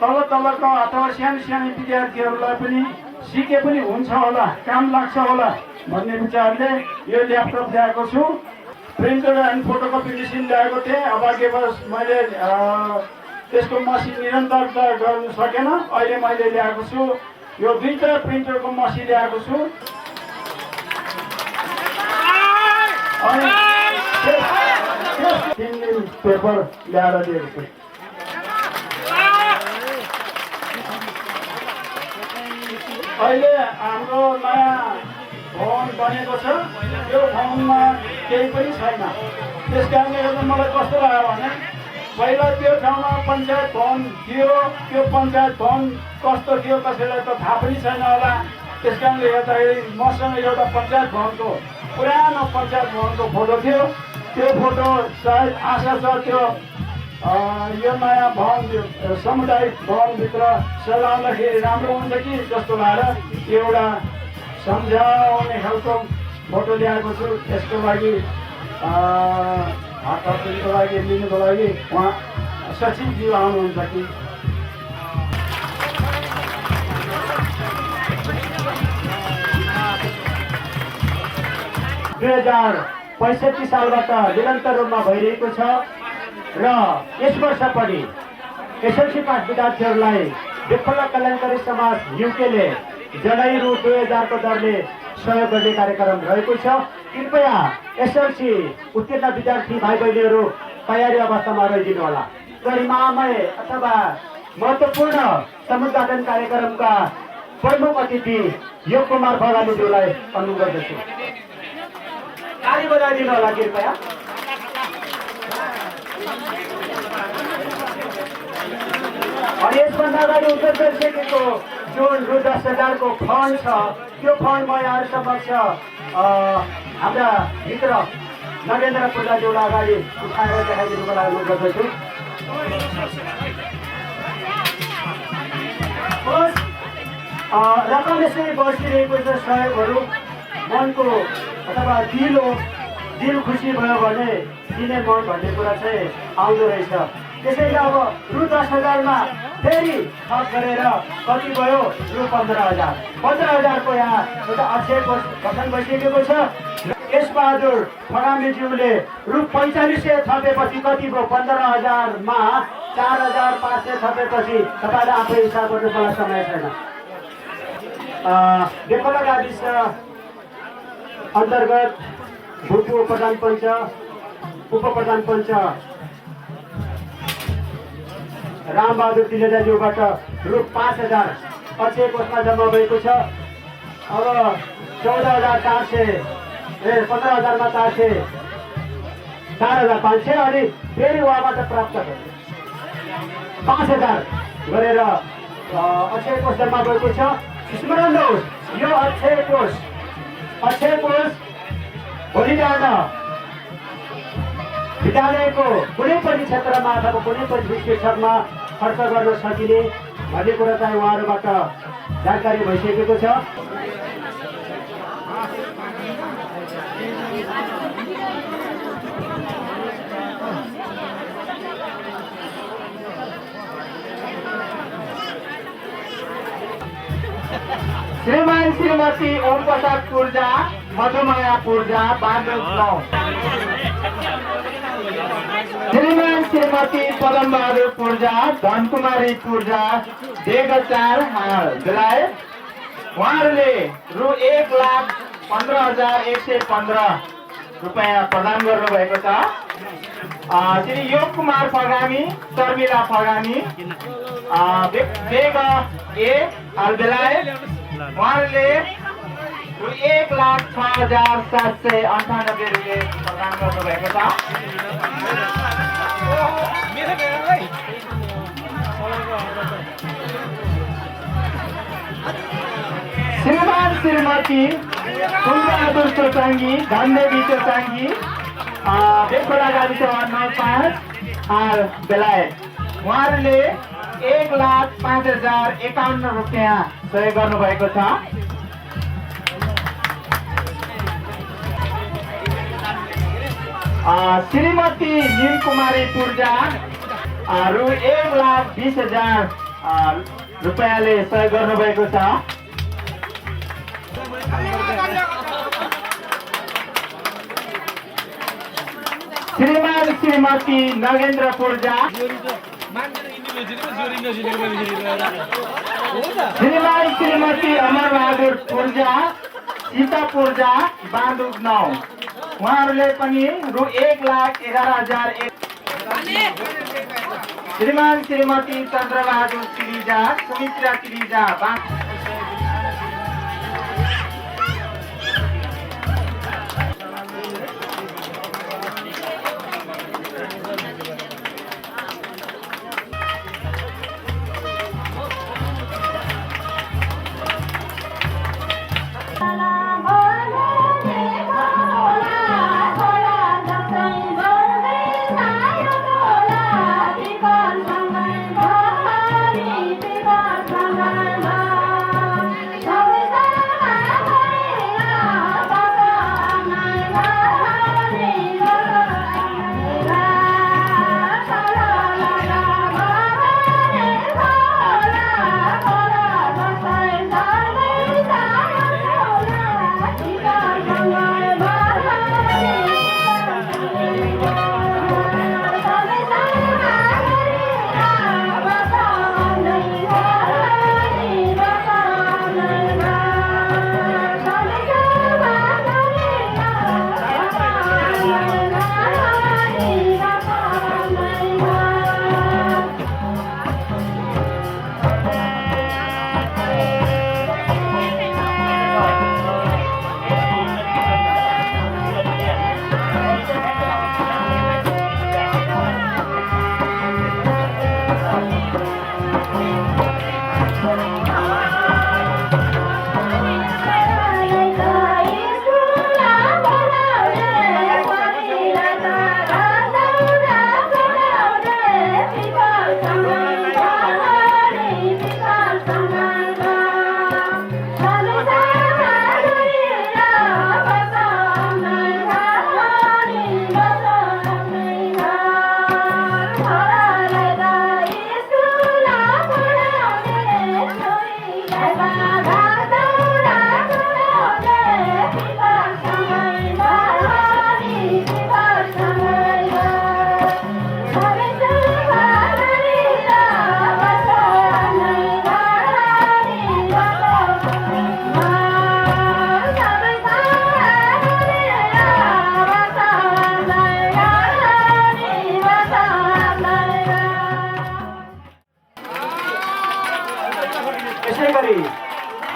तलको अथवा सानो विद्यार्थीहरूलाई पनि सिके पनि हुन्छ होला, काम लाग्छ होला भन्ने विचारले यो ल्यापटप ल्याएको छु। प्रिन्टर एन्ड फोटोकपी मेसिन ल्याएको थिएँ। अभाग्यवश मैले त्यसको मसिन निरन्तरता गर्नु सकेन। अहिले मैले ल्याएको छु यो 2टा प्रिन्टरको मसिन ल्याएको छु। अनि 3 दिन पेपर ल्याएर दिएको छु। अहिले हाम्रो नयाँ भवन बनेको छ। यो भवनमा केही पनि छैन। त्यस कारणले गर्दा मलाई कस्तो लाग्यो भने पहिला त्यो ठाउँमा पञ्चायत भवन थियो। त्यो पञ्चायत भवन कस्तो थियो कसैलाई त थाहा पनि छैन होला। त्यस कारणले गर्दाखेरि मसँग एउटा पञ्चायत भवनको पुरानो पञ्चायत भवनको फोटो थियो। त्यो फोटो सायद आशा छ त्यो यो नयाँ भवन सामुदायिक भवनभित्र सजाउँदाखेरि राम्रो हुन्छ कि जस्तो लागेर एउटा सम्झाउने खालको फोटो ल्याएको छु। यसको लागि हातको लागि लिनुको लागि उहाँ सचिवज्यू आउनुहुन्छ कि 2065 सालबाट निरन्तर रूपमा भइरहेको छ र यस वर्ष पनि एसएलसी पास विद्यार्थीहरूलाई विफल कल्याणकारी समाज युकेले जनै रु 2000 को दरले सहयोग गर्ने कार्यक्रम रहेको छ। कृपया एसएलसी उत्तीर्ण विद्यार्थी भाइ बहिनीहरू तयारी अवस्थामा रहिदिनु होला। गरिमामय अथवा महत्त्वपूर्ण समुद्घाटन कार्यक्रमका प्रमुख अतिथि योग कुमार बगालीज्यूलाई अनुरोध गर्दछु। ताली बजाइदिनु होला कृपया। अनि यसभन्दा अगाडि उत्तर गरिसकेको जुन रु 10,000 को फन्ड छ त्यो फन्ड म यहाँ समक्ष हाम्रा मित्र नरेन्द्र पूजाज्यूलाई अगाडि उठाएर देखाइदिनुको लागि अनुरोध गर्दछु। रकम यसरी बसिरहेको छ। सहयोगहरू मनको अथवा दिल खुसी भयो भने दिने मन भन्ने कुरा चाहिँ आउँदो रहेछ। त्यसैले अब रु 10,000 मा फेरि थप गरेर कति भयो रु 15,000। 15,000 को यहाँ एउटा अक्षय कोष गठन भइसकेको छ। यसबहादुर फरामीज्यूले रु 4500 थपेपछि कति भयो 15,000 मा 4,500 थपेपछि तपाईँले आफै हिसाब गर्नु मलाई समय छैन। बेपला गाविस अन्तर्गत भूतपूर्व प्रधान पञ्च उप प्रधान पञ्च रामबहादुर तिलेजाज्यूबाट रु 5,000 अक्षय कोषमा जम्मा भएको छ। अब 14,400 15,000 मा 400 4,500 अनि फेरि उहाँबाट प्राप्त 5,000 गरेर अक्षय कोष जम्मा भएको छ। स्मरण रहोस् यो अक्षय कोष भोलि बिहान विद्यालयको कुनै पनि क्षेत्रमा अथवा कुनै पनि शिक्षकमा खर्च गर्न सकिने भन्ने कुरा चाहिँ उहाँहरूबाट जानकारी भइसकेको छ। श्रीमान श्रीमती ओम प्रसाद पूर्जा, मधुमाया पूर्जा, बागलुङ 9। श्रीमान श्रीमती पदम बहादुर पूर्जा, धनकुमारी पूर्जा, देगचार बेलायत। उहाँहरूले रु 1,15,115 रुपियाँ प्रदान गर्नुभएको छ। श्री योग कुमार फगामी, शर्मिला फगामी, बेग ए बेलायत। उहाँहरूले रु 1,06,798 रुपियाँ प्रदान गर्नुभएको छ। श्रीमान श्रीमती फुलबहादुर चोचाङ्गी, धनदेवी चोचाङ्गी, बेखोला गाविस वार्ड नम्बर 5 बेलायत। उहाँहरूले 1,05,051 रुपियाँ सहयोग गर्नुभएको छ। श्रीमती नील कुमारी पूर्जा रु 1,20,000 रुपियाँले सहयोग गर्नुभएको छ। श्रीमान श्रीमती नगेन्द्र पूर्जा, श्रीमान श्रीमती अमर बहादुर पूर्जा, सीता पूर्जा, बागलुङ 9। उहाँहरूले पनि रु 1,11,001। श्रीमान श्रीमती चन्द्रबहादुर तिरिजा, सुमित्रा तिरिजा,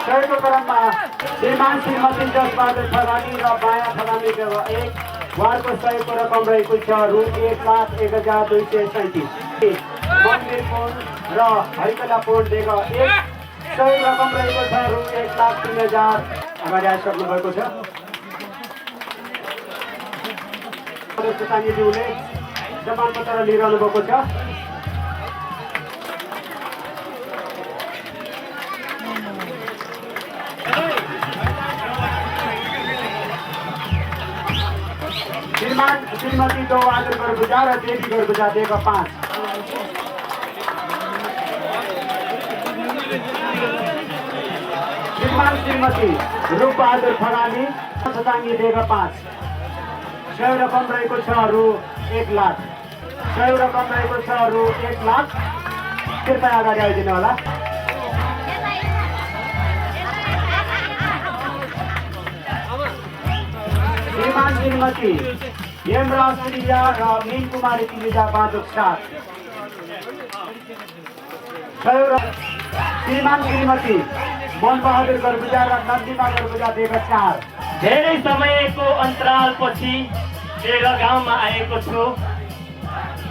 सहयोगको क्रममा श्रीमान श्रीमती जसबहादुर फगानी र माया फगानीको 1 वार्डको सहयोगको रकम रहेको छ रु 1,01,237। मन्दिर पुल र हरिकला पुल दिएको 1 सहयोग रकम रहेको छ रु 1,03,000 अगाडि आइसक्नु भएको छ। प्रमाणपत्र लिइरहनु भएको छ। श्रीमान श्रीमती गौबहादुर गर्बुजा र देवी गर्बुजा दिएका 5। श्रीमान श्रीमती रूपबहादुर फलानी सताङ्गी दिएका 5। सय रकम रहेको छ रु 1 लाख। सय रकम रहेको छ रु 1 लाख। कृपया अगाडि आइदिनु होला। श्रीमान श्रीमती हेमराज प्रिया र मीन कुमारी तिलिजा बाँधुक 7। श्रीमान श्रीमती मनबहादुर गर्बुजा र नन्दिमा गर्बुजा दिएका 4। धेरै समयको अन्तरालपछि देगा गाउँमा आएको छु।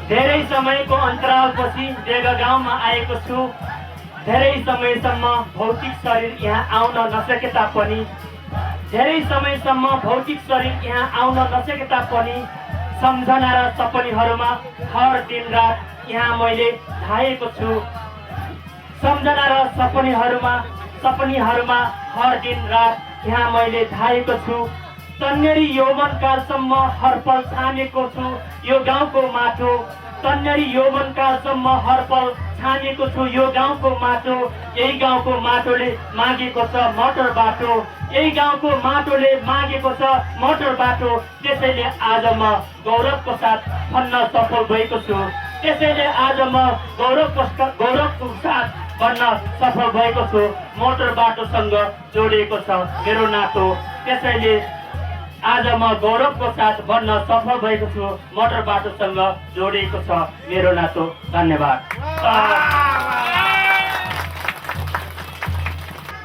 धेरै समयको अन्तरालपछि देगा गाउँमा आएको छु। धेरै समयसम्म भौतिक शरीर यहाँ आउन नसके तापनि धेरै समयसम्म भौतिक शरीर यहाँ आउन नसके तापनि सम्झना र सपनीहरूमा हर दिन रात यहाँ मैले धाएको छु। सम्झना र सपनीहरूमा हर दिन रात यहाँ मैले धाएको छु। तन्नेरी यौवनकालसम्म हर पल छानेको छु यो गाउँको माटो। तन्नेरी यौवनकालसम्म हर पल छानेको छु यो गाउँको माटो। यही गाउँको माटोले मागेको छ मोटर बाटो। यही गाउँको माटोले मागेको छ मोटर बाटो। त्यसैले आज म गौरवको साथ भन्न सफल भएको छु। त्यसैले आज म गौरवको साथ भन्न सफल भएको छु। मोटर बाटोसँग जोडिएको छ मेरो नातो। त्यसैले आज म गौरवको साथ भन्न सफल भएको छु। मोटर बाटोसँग जोडिएको छ मेरो नातो। धन्यवाद।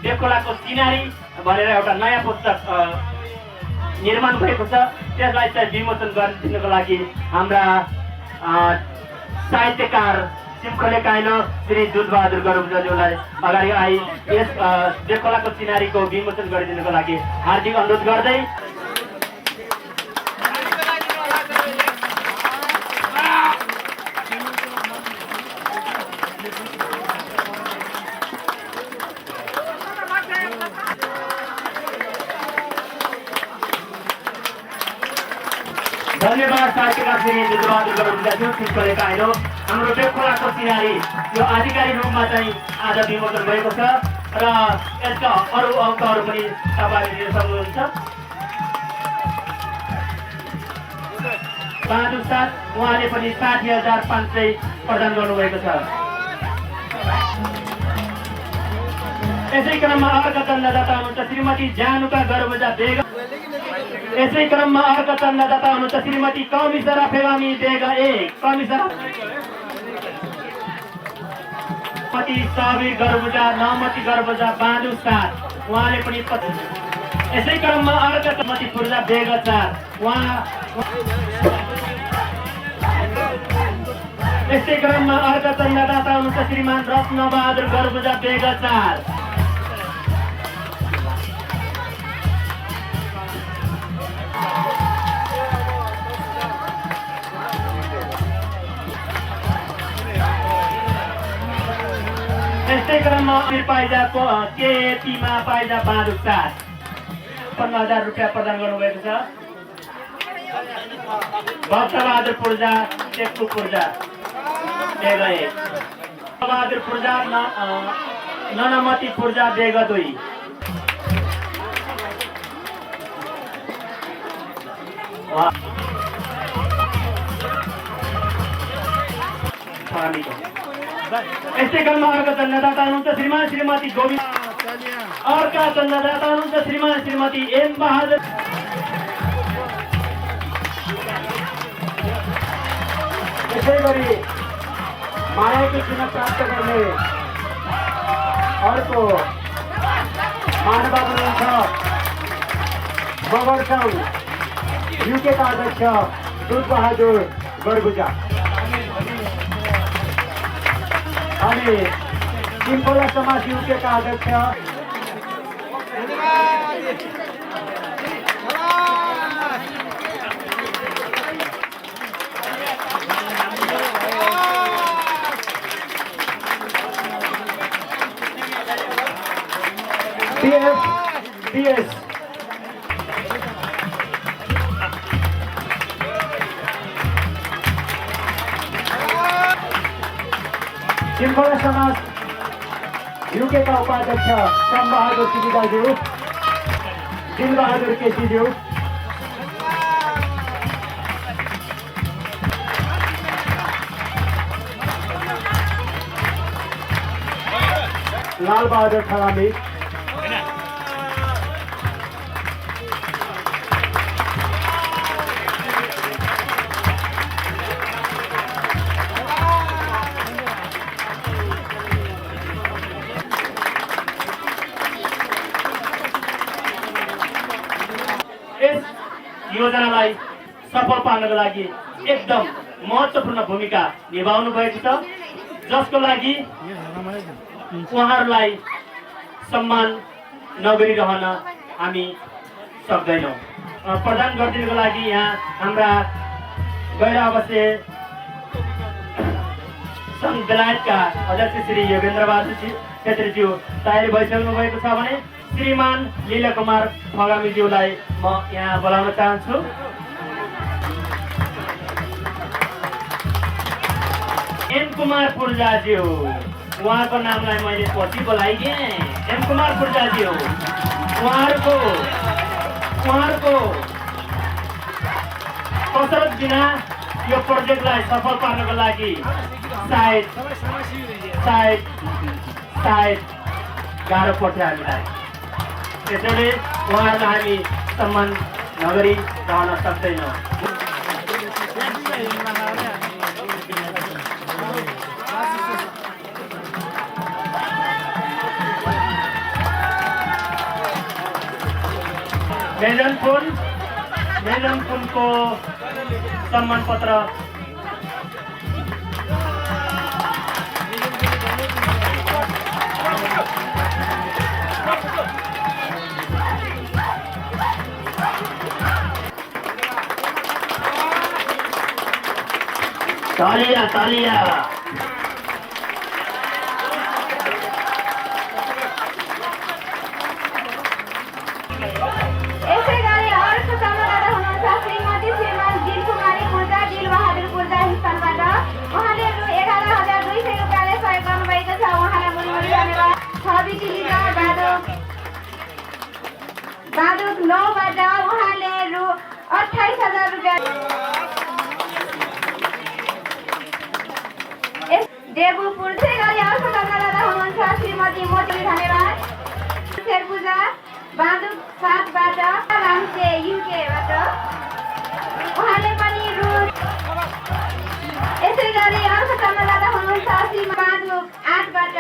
देवकोलाको चिनारी भनेर एउटा नयाँ पुस्तक निर्माण भएको छ। त्यसलाई चाहिँ विमोचन गरिदिनको लागि हाम्रा साहित्यकार सिमखोले काइलो श्री दुधबहादुर गर्बुजाज्यूलाई अगाडि आई यस देवकोलाको चिनारीको विमोचन गरिदिनको लागि हार्दिक अनुरोध गर्दै धन्यवाद साहित्यकार श्री दुधबहादुर गर्बुजाज्यू सिमखोले काइलो। हाम्रो देवकोलाको चिनारी यो आधिकारिक रूपमा चाहिँ आज विमोचन भएको छ र यसका अरू अङ्कहरू पनि तपाईँले लिन सक्नुहुन्छ। बहादुर साथ उहाँले पनि 60,500 प्रदान गर्नुभएको छ। यसै क्रममा अर्का चन्दादाता हुनुहुन्छ श्रीमती जानुका गर्बुजा बेगम। यसै क्रममा अर्का चन्दादाता हुनुहुन्छ श्रीमती कमिसरा फेगामी बेगा 1। कमिसरा श्रीमती साबिर गर्बुजा नमती गर्बुजा बाँधु 7। उहाँले पनि 25। यसै क्रममा अर्का श्रीमती फुर्जा बेगा 4। यसै क्रममा अर्का चन्दादाता हुनुहुन्छ श्रीमान रत्नबहादुर गर्बुजा बेगा 4। यस्तै क्रममा पाइजाको केपीमा पाइजा बाँधु 7। 50,000 रुपियाँ प्रदान गर्नुभएको छ। भक्तबहादुर पूर्जा टेक्पु पूर्जा बेगा 1। बहादुर पूर्जा ननमती पूर्जा बेगा 2। यस्तै क्रममा अर्का चन्दादाता हुनुहुन्छ श्रीमान श्रीमती गोविन्द। अर्का चन्दादाता हुनुहुन्छ श्रीमान श्रीमती एम बहादुर। यसै गरी मायाको चिन्ह प्राप्त गर्ने अर्को महानुभाव हुनुहुन्छ मगरसङ युकेका अध्यक्ष दुधबहादुर गर्बुजा अनि सिमखोला समाज युकेका अध्यक्ष TFDS सिन्कोना समाज युकेका उपाध्यक्ष श्यामबहादुर केसी दाजु, दिलबहादुर केसीज्यू, लालबहादुर खलामी, यस योजनालाई सफल पार्नको लागि एकदम महत्त्वपूर्ण भूमिका निभाउनु भएको छ, जसको लागि उहाँहरूलाई सम्मान नगरिरहन हामी सक्दैनौँ। प्रदान गरिदिनुको लागि यहाँ हाम्रा गैर आवासीय सङ्घ बेलायतका अध्यक्ष श्री योगेन्द्र बहादुर छेत्रीज्यू तयारी भइसक्नु भएको छ भने श्रीमान लीला कुमार फगामीज्यूलाई म यहाँ बोलाउन चाहन्छु। एम कुमार पूर्जाज्यू, उहाँको नामलाई मैले पछि बोलाइदिएँ। एम कुमार पूर्जाज्यू, उहाँहरूको कसरत बिना यो प्रोजेक्टलाई सफल पार्नको लागि सायद गाह्रो पर्थ्यो हामीलाई। त्यसैले उहाँहरूलाई हामी सम्मान नगरी रहन सक्दैनौँ। मेजन पुनको सम्मान पत्र तालिया यसै गरी अर्को सम्मानना हुनुहुन्छ श्रीमती श्रीमान दिलकुमारी पूर्जा, दिलबहादुर पूर्जा हिस्साबाट। उहाँले रु 11,200 रुपियाँले सहयोग गर्नुभएको छ। उहाँलाई मुलमुली धन्यवाद। छवि लिजा बादुक 9बाट उहाँले रु 28,000 रुपियाँ। देवपुर गरी अर्को सम्मानना हुनुहुन्छ श्रीमती मोती धन्यवाद। शेरपूजा बादुक 7बाट रामसे युकेबाट उहाँले पनि रु। यसै गरी अर्को सम्मानना हुनुहुन्छ श्रीमान बादुक 8बाट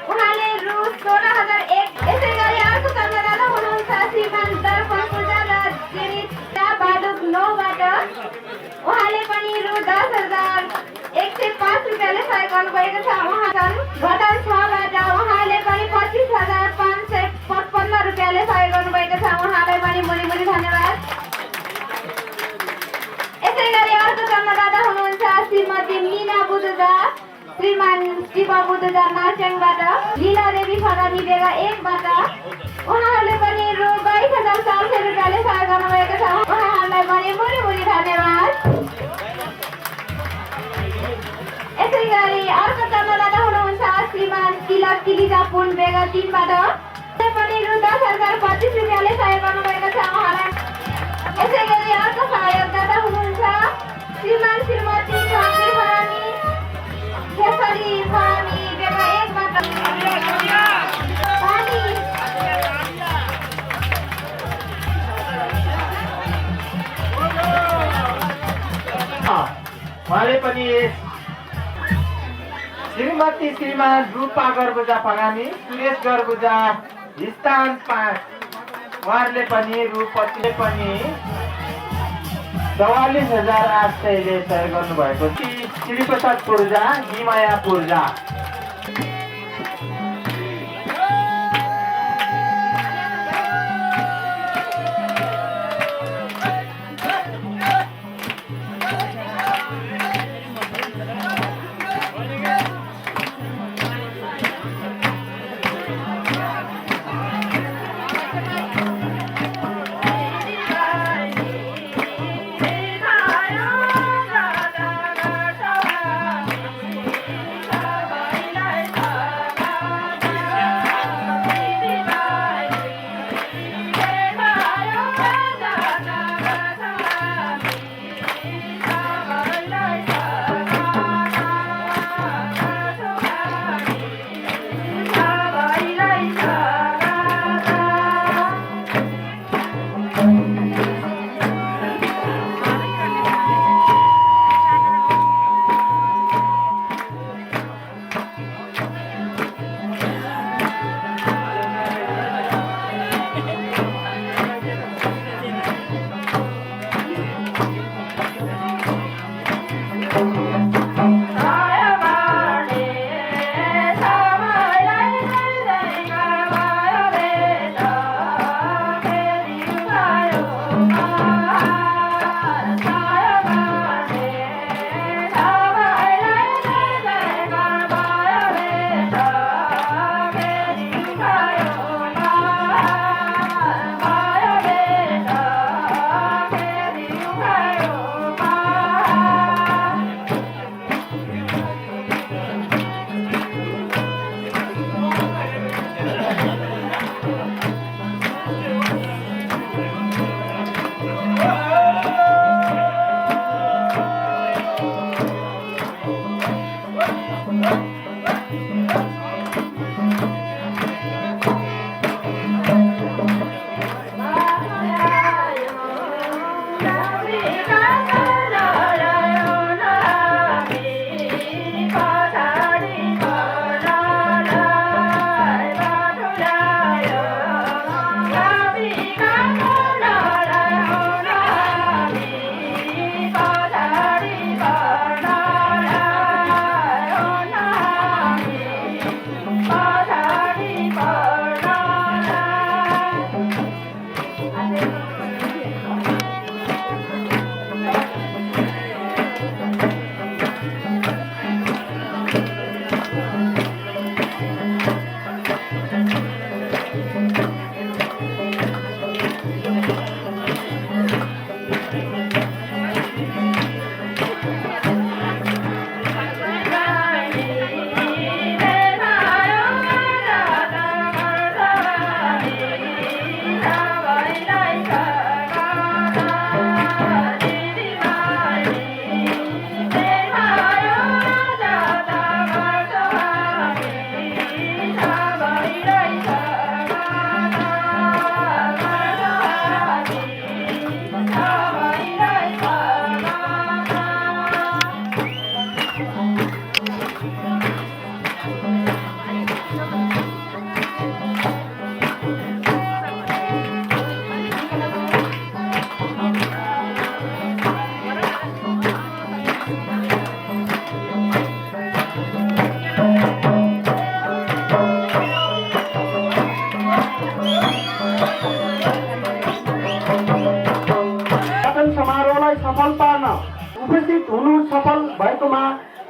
उहाँले रु 16,001। यसै गरी अर्को सम्मानना हुनुहुन्छ श्रीमान दर्पण पूजा र जेनिता बादुक 9बाट उहाँले पनि रु 10,105 रुपियाँले सहयोग गर्नुभएको छ। उहाँ घटन 6बाट उहाँले पनि 25,555 रुपियाँले सहयोग गर्नुभएको छ। उहाँलाई पनि मुली धन्यवाद। यसै गरी अर्को सम्मानना हुनुहुन्छ श्रीमती मीना बुदुजा, श्रीमान शिव बुदुजा नार्चेङबाट, लीला देवी फरामी बेगा 1बाट उहाँहरूले पनि रु 22,400 रुपियाँले सहयोग गर्नुभएको छ। उहाँहरूलाई पनि मुली धन्यवाद। यसै गरी अर्को सम्मानना हुनुहुन्छ श्रीमान तिलक तिलिजा पुन बेगा 3बाट पनि रु 10,025 रुपियाँले सहयोग गर्नुभएको छ। उहाँलाई। यसै गरी अर्को सहयोगदाता हुनुहुन्छ श्रीमान श्रीमती खड्के फरामी, केसरी फरामी बेगा 1बाट उहाँले पनि श्रीमती श्रीमान रूपा गर्बुजा फगामी, सुरेश गर्बुजा स्थान 5 उहाँहरूले पनि रु 25 पनि 44,800ले सहयोग गर्नुभएको छ। श्रीप्रसाद पूर्जा, हिमाया पूर्जा,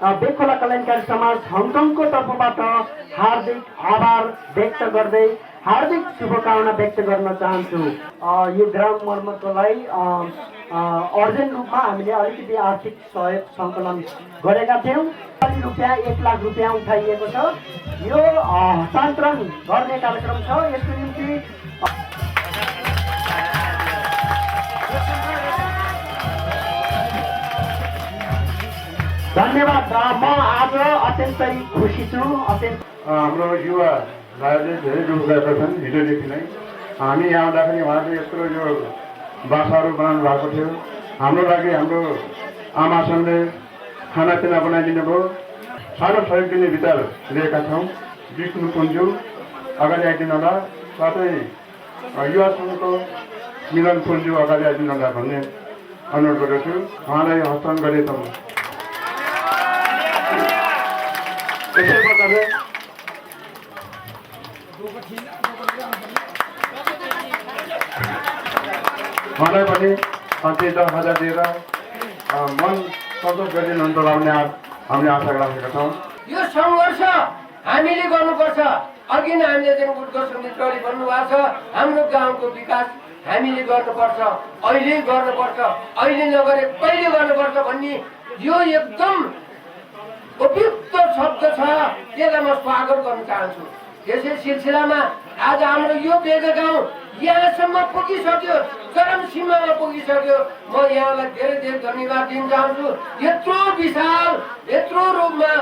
बेखोला कल्याणकारी समाज हङकङको तर्फबाट हार्दिक आभार व्यक्त गर्दै हार्दिक शुभकामना व्यक्त गर्न चाहन्छु। यो ग्राउन्ड मर्मतको लागि अर्जेन्ट रूपमा हामीले अलिकति आर्थिक सहयोग सङ्कलन गरेका थियौँ। रुपियाँ 1 लाख रुपियाँ उठाइएको छ। यो हस्तान्तरण गर्ने कार्यक्रम छ। यसको निम्ति धन्यवाद। म आज अत्यन्तै खुसी छु। हाम्रो युवा भाइहरूले धेरै दुःख गरेका छन्। हिजोदेखि नै हामी यहाँ आउँदाखेरि उहाँले यत्रो यो बासाहरू बनाउनु भएको थियो। हाम्रो लागि हाम्रो आमासँगले खानापिना बनाइदिनु भयो। सानो सहयोग दिने विचार लिएका छौँ। विष्णु पुन्जु अगाडि आइदिनु होला, साथै युवा सङ्घको मिलन पुन्जु अगाडि आइदिनु होला भन्ने अनुरोध गरेको छु। उहाँलाई हस्तान्तरण गरेको यसै प्रकारले मलाई पनि 10,000 दिएर मन सन्तोष गरिदिनुहुन्छ होला भन्ने हामीले आशा राखेका छौँ। यो सङ्घर्ष हामीले गर्नुपर्छ। अघि नै हामीले चाहिँ उद्घोषण मित्रले भन्नुभएको छ, हाम्रो गाउँको विकास हामीले गर्नुपर्छ, अहिले गर्नुपर्छ, अहिले नगरे कहिले गर्नुपर्छ भन्ने यो एकदम उपयुक्त शब्द छ। त्यसलाई म स्वागत गर्न चाहन्छु। यसै सिलसिलामा आज हाम्रो यो बेगा गाउँ यहाँसम्म पुगिसक्यो, चरम सीमामा पुगिसक्यो। म यहाँलाई धेरै धेरै धन्यवाद दिन चाहन्छु। यत्रो विशाल यत्रो रूपमा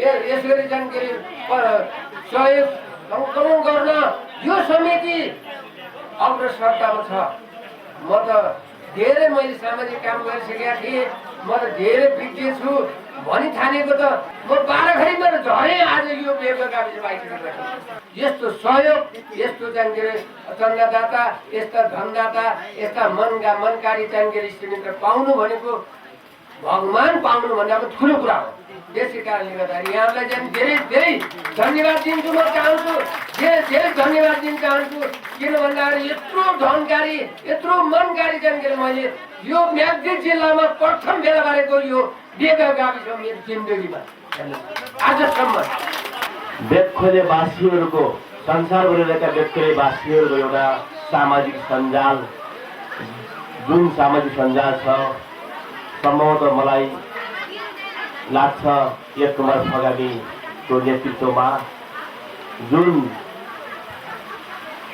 यसरी जानकारी सहयोग सङ्कलन गर्न यो समिति अग्रसरतामा छ। म त धेरै मैले सामाजिक काम गरिसकेका थिएँ। म त धेरै विज्ञ छु भनी ठानेको त म 12 घडीमा झरेँ। आज यो बेगा गाविस पाइसकेको छु। यस्तो सहयोग, यस्तो जानकारी चन्दादाता, यस्ता धनदाता, यस्ता मनकारी जानकारी श्रीमित्र पाउनु भनेको भगवान पाउनु भन्दा पनि ठुलो कुरा हो। त्यसै कारणले गर्दाखेरि यहाँलाई चाहिँ धेरै धेरै धन्यवाद दिन्छु। म चाहन्छु धेरै धन्यवाद दिन चाहन्छु। किन भन्दाखेरि यत्रो धनकारी यत्रो मनकारी जानकारी मैले यो म्याग्दी जिल्लामा प्रथम बेला गरेको यो बेगा गाविस मेरो जिन्दगीमा आजसम्म। बेखोले वासीहरूको संसारभरिका बेखोले वासीहरूको एउटा सामाजिक सञ्जाल, जुन सामाजिक सञ्जाल छ, सम्भवतः मलाई लाग्छ एक कुमार फगामीको नेतृत्वमा जुन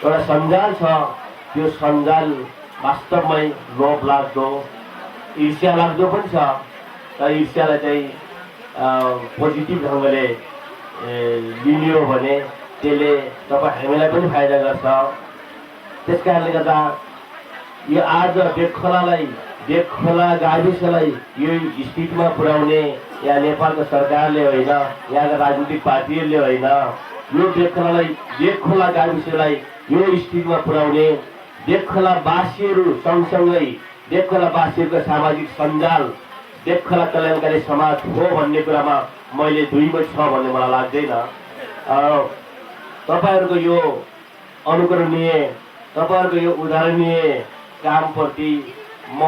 एउटा सञ्जाल छ, त्यो सञ्जाल वास्तवमै लोभ लाग्दो, ईर्ष्या लाग्दो पनि छ। तर ईर्ष्यालाई चाहिँ पोजिटिभ ढङ्गले लिने हो भने त्यसले तपाईँ हामीलाई पनि फाइदा गर्छ। त्यस कारणले गर्दा यो आज बेखोला गाविसलाई यो स्थितिमा पुर्याउने यहाँ नेपालको सरकारले होइन, यहाँका राजनीतिक पार्टीहरूले होइन, यो बेखोला गाविसलाई यो स्थितिमा पुर्याउने बेखोलावासीहरू सँगसँगै बेखोलावासीहरूको सामाजिक सञ्जाल बेखोला कल्याणकारी समाज हो भन्ने कुरामा मैले दुईमै छ भन्ने मलाई लाग्दैन। तपाईँहरूको यो अनुकरणीय, तपाईँहरूको यो उदाहरणीय कामप्रति म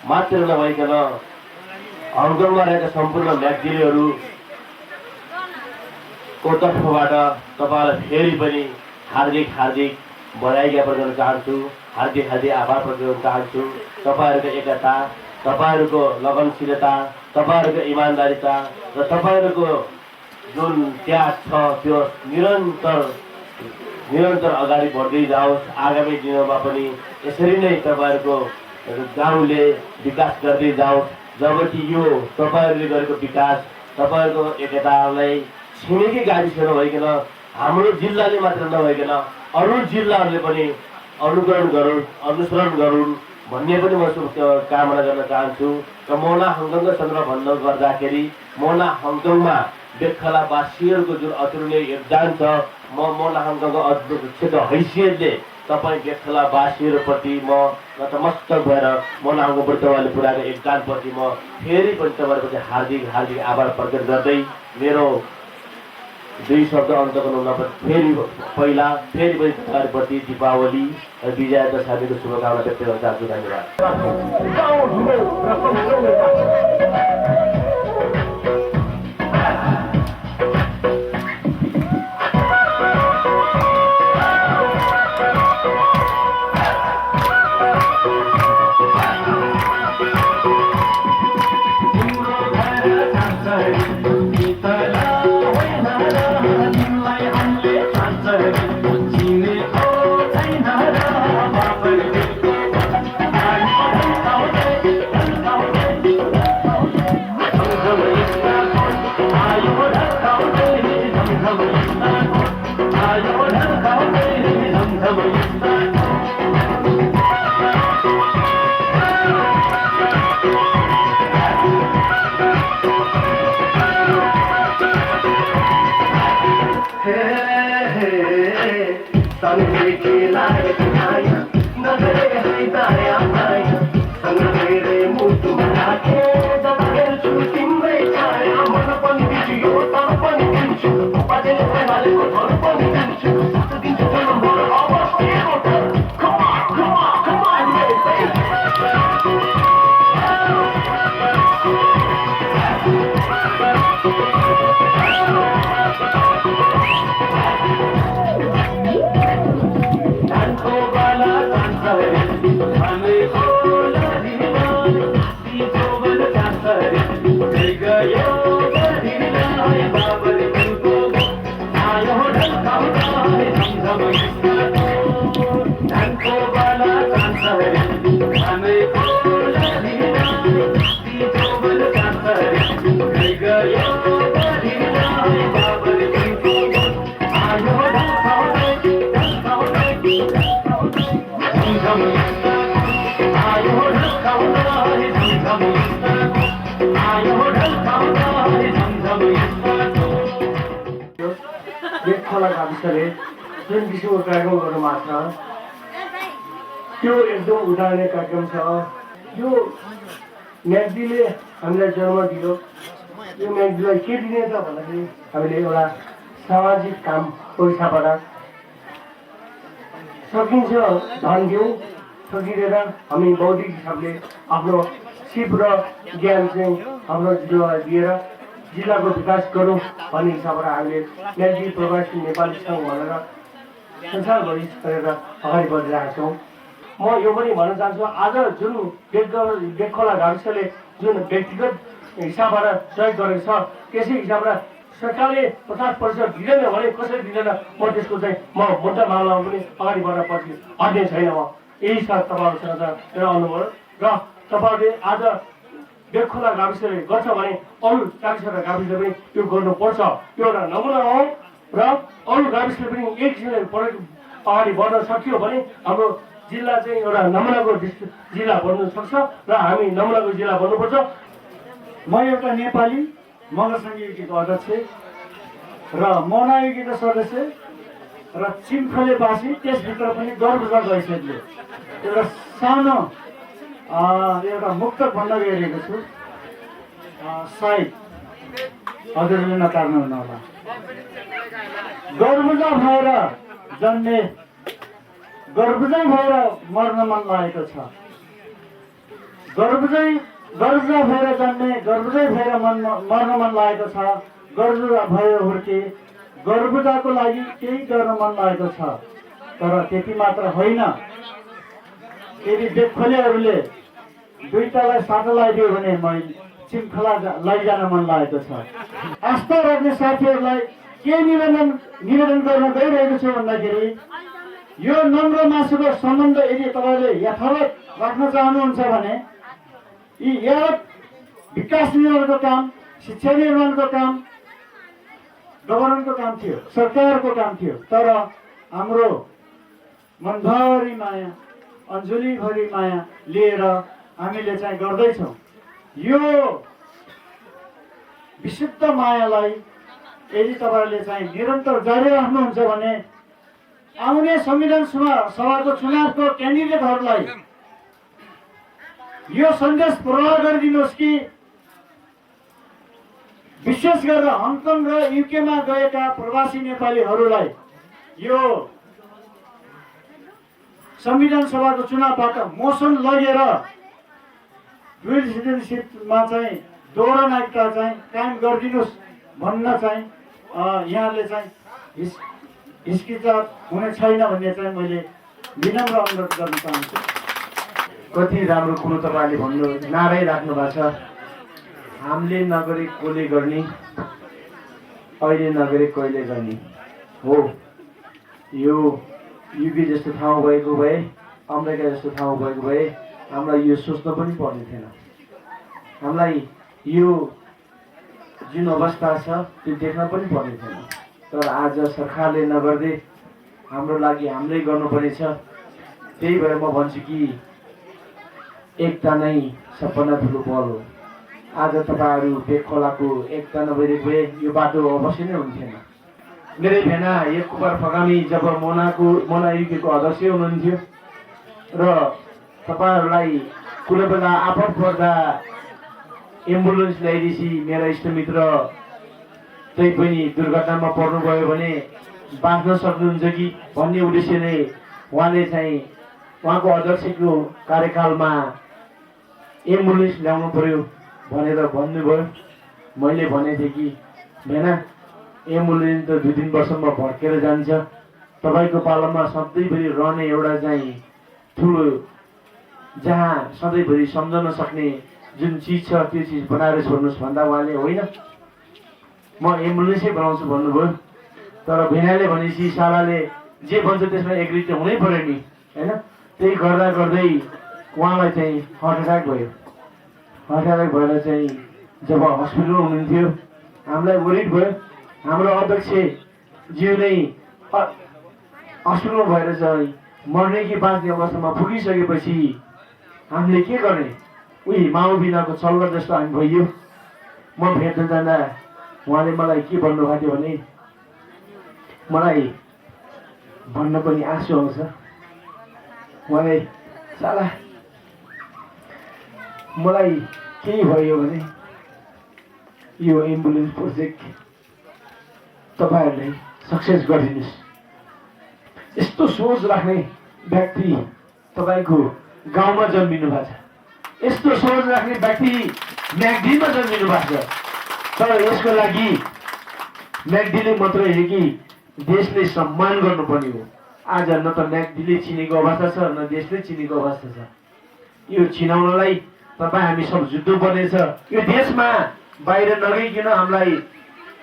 मात्र नभइकन हङकङमा रहेका सम्पूर्ण म्याग्दीहरूको तर्फबाट तपाईँलाई फेरि पनि हार्दिक बधाई ज्ञापन गर्न चाहन्छु। हार्दिक आभार प्रकट गर्न चाहन्छु। तपाईँहरूको एकता, तपाईँहरूको लगनशीलता, तपाईँहरूको इमान्दारिता र तपाईँहरूको जुन त्याग छ त्यो निरन्तर अगाडि बढ्दै जाओस्। आगामी दिनमा पनि यसरी नै तपाईँहरूको गाउँले विकास गर्दै जाओस्। जबकि यो तपाईँहरूले गरेको विकास, तपाईँहरूको एकतालाई छिमेकी गाविस नभइकन हाम्रो जिल्लाले मात्र नभइकन अरू जिल्लाहरूले पनि अनुसरण गरून् भन्ने पनि म कामना गर्न चाहन्छु। र मोना हङकङको सन्दर्भ भन्नु गर्दाखेरि मोना हङकङमा बेखोलावासीहरूको जुन अतुलनीय योगदान छ, म मोना हङकङको अध्यक्षको हैसियतले तपाईँ बेखोलावासीहरूप्रति म नतमस्तक भएर मोना हङकङप्रति तपाईँले पुऱ्याएको योगदानप्रति म फेरि पनि तपाईँहरूप्रति हार्दिक आभार प्रकट गर्दै मेरो दुई शब्द अन्त गर्नु फेरि पनि तपाईँहरूप्रति दीपावली र विजया दशमीको शुभकामना व्यक्त गर्न चाहन्छु। धन्यवाद। खोला गाविसले जुन किसिमको कार्यक्रम गर्नुभएको छ त्यो एकदम उदाहरणीय कार्यक्रम छ। यो म्याग्दीले हामीलाई जन्म दियो। यो म्याग्दीलाई के दिने त भन्दाखेरि हामीले एउटा सामाजिक कामको हिसाबबाट सकिन्छ धन दिउँ, सकिँदैन हामी बौद्धिक हिसाबले आफ्नो सिप र ज्ञान चाहिँ हाम्रो जिल्लालाई दिएर जिल्लाको विकास गरौँ भन्ने हिसाबबाट हामीले म्याग्दी प्रवासी नेपाली सङ्घ भनेर संसारभरि गरेर अगाडि बढिरहेका छौँ। म यो पनि भन्न चाहन्छु, आज जुन बेगखोला गाविसले जुन व्यक्तिगत हिसाबबाट सहयोग गरेको छ त्यसै हिसाबबाट सरकारले 50% दिँदैन भने कसरी दिँदैन म त्यसको चाहिँ म मुद्दा मामलामा पनि अगाडि बढ्न पछि हट्ने छैन। म यही साथ तपाईँहरूसँग मेरो अनुभव र तपाईँहरूले आज बेगखोला गाविसले गर्छ भने अरू 40वटा गाविसले पनि यो गर्नुपर्छ। यो एउटा नमुना हो र अरू गाविसले पनि एक किसिमले अगाडि बढ्न सकियो भने हाम्रो जिल्ला चाहिँ एउटा नमुनाको जिल्ला बन्नु सक्छ र हामी नमुनाको जिल्ला बन्नुपर्छ। म एउटा नेपाली मगर सङ्घीयको अध्यक्ष र मनायुगीको सदस्य र चिम्खलेवासी, त्यसभित्र पनि गर्वजग हैसियतले एउटा सानो एउटा मुक्तक भन्न गइरहेको छु। सायद हजुरले नकार्नुहुन्न होला। गर्वजा भएर जन्मे गर्वजा भएर मर्न मन लागेको छ। गर्वजा भएर जन्मे गर्वजै भएर मर्न मन लागेको छ। गर्वजा भएर हुर्के गर्वजाको लागि केही गर्न मन लागेको छ। तर त्यति मात्र होइन, यदि बेगखोलेहरूले दुईटालाई साटो लगाइदियो भने मैले चिम्खला लैजान मन लागेको छ। आस्था राख्ने साथीहरूलाई के निवेदन गर्न गइरहेको छु भन्दाखेरि यो नम्र मासुको सम्बन्ध यदि तपाईँले यथावत राख्न चाहनुहुन्छ भने यी यावत विकास निर्माणको काम, शिक्षा निर्माणको काम गभर्नमेन्टको काम थियो, सरकारको काम थियो। तर हाम्रो मनभरि माया, अञ्जुलीभरि माया लिएर हामीले चाहिँ गर्दैछौँ। यो विशुद्ध मायालाई यदि तपाईँहरूले चाहिँ निरन्तर जारी राख्नुहुन्छ भने आउने संविधान सभाको चुनावको क्यान्डिडेटहरूलाई यो सन्देश प्रवाह गरिदिनुहोस् कि विशेष गरेर हङकङ र युकेमा गएका प्रवासी नेपालीहरूलाई यो संविधान सभाको चुनावबाट मोसन लगेर डुअल सिटिजनसिपमा चाहिँ दोहोरो नागरिकता चाहिँ कायम गरिदिनुहोस् भन्न चाहिँ यहाँले चाहिँ हिचकिचाहट हुने छैन भन्ने चाहिँ मैले विनम्र अनुरोध गर्न चाहन्छु। कति राम्रो कुरो तपाईँले भन्नु नारै राख्नु भएको छ। हामीले नगरे कसले गर्ने, अहिले नगरे कहिले गर्ने हो। यो युके जस्तो ठाउँ भएको भए, अमेरिका जस्तो ठाउँ भएको भए हामीलाई यो सोच्न पनि पर्ने थिएन। हामीलाई यो जुन अवस्था छ त्यो देख्न पनि पर्ने थिएन। तर आज सरकारले नगर्दै हाम्रो लागि हामीले गर्नुपर्नेछ। त्यही भएर म भन्छु कि एकता नै सबभन्दा ठुलो बल हो। आज तपाईँहरू भेग खोलाको एकता नभइदिएको भए यो बाटो अवश्य नै हुन्थेन। मेरै भेना एक कुमार फगामी जब मोना युकेको अध्यक्ष हुनुहुन्थ्यो र तपाईँहरूलाई कुनै बेला आपत पर्दा एम्बुलेन्स ल्याइदिएपछि मेरा इष्टमित्र त्यही पनि दुर्घटनामा पर्नुभयो भने बाँच्न सक्नुहुन्छ कि भन्ने उद्देश्यले उहाँले चाहिँ उहाँको अध्यक्षको कार्यकालमा एम्बुलेन्स ल्याउनु पर्यो भनेर भन्नुभयो। मैले भनेको थिएँ कि भेना एम्बुलेन्स त 2-3 वर्षमा भड्केर जान्छ, तपाईँको पालामा सधैँभरि रहने एउटा चाहिँ ठुलो जहाँ सधैँभरि सम्झन सक्ने जुन चिज छ त्यो चिज बनाएर छोड्नुहोस् भन्दा उहाँले होइन म एम्बुलेन्सै बनाउँछु भन्नुभयो। तर भेनाले भनेपछि सालाले जे भन्छ त्यसमा एग्री त हुनै पर्यो नि होइन। त्यही गर्दा गर्दै उहाँलाई चाहिँ हार्ट एट्याक भयो। हार्ट एट्याक भएर चाहिँ जब हस्पिटल हुनुहुन्थ्यो हामीलाई वरिड भयो। हाम्रो अध्यक्ष ज्यू नै हस्पिटलमा भएर चाहिँ मर्ने कि बाँच्ने अवस्थामा पुगिसकेपछि हामीले के गर्ने, उही माउ बिनाको चल्ला जस्तो हामी भइयो। म भेट्न जाँदा उहाँले मलाई के भन्नुभएको थियो भने मलाई भन्न पनि आँसु आउँछ। उहाँले साला मलाई केही भयो भने यो एम्बुलेन्स प्रोजेक्ट तपाईँहरूले सक्सेस गरिदिनुहोस्। यस्तो सोच राख्ने व्यक्ति तपाईँको गाउँमा जन्मिनु भएको छ। यस्तो सोच राख्ने व्यक्ति म्याग्दीमा जन्मिनु भएको छ। तर यसको लागि म्याग्दीले मात्र होइन कि देशले सम्मान गर्नुपर्ने हो। आज न त म्याग्दीले चिनेको अवस्था छ न देशले चिनेको अवस्था छ। यो चिनाउनलाई तपाईँ हामी सब जुट्नुपर्नेछ। यो देशमा बाहिर नगइकन हामीलाई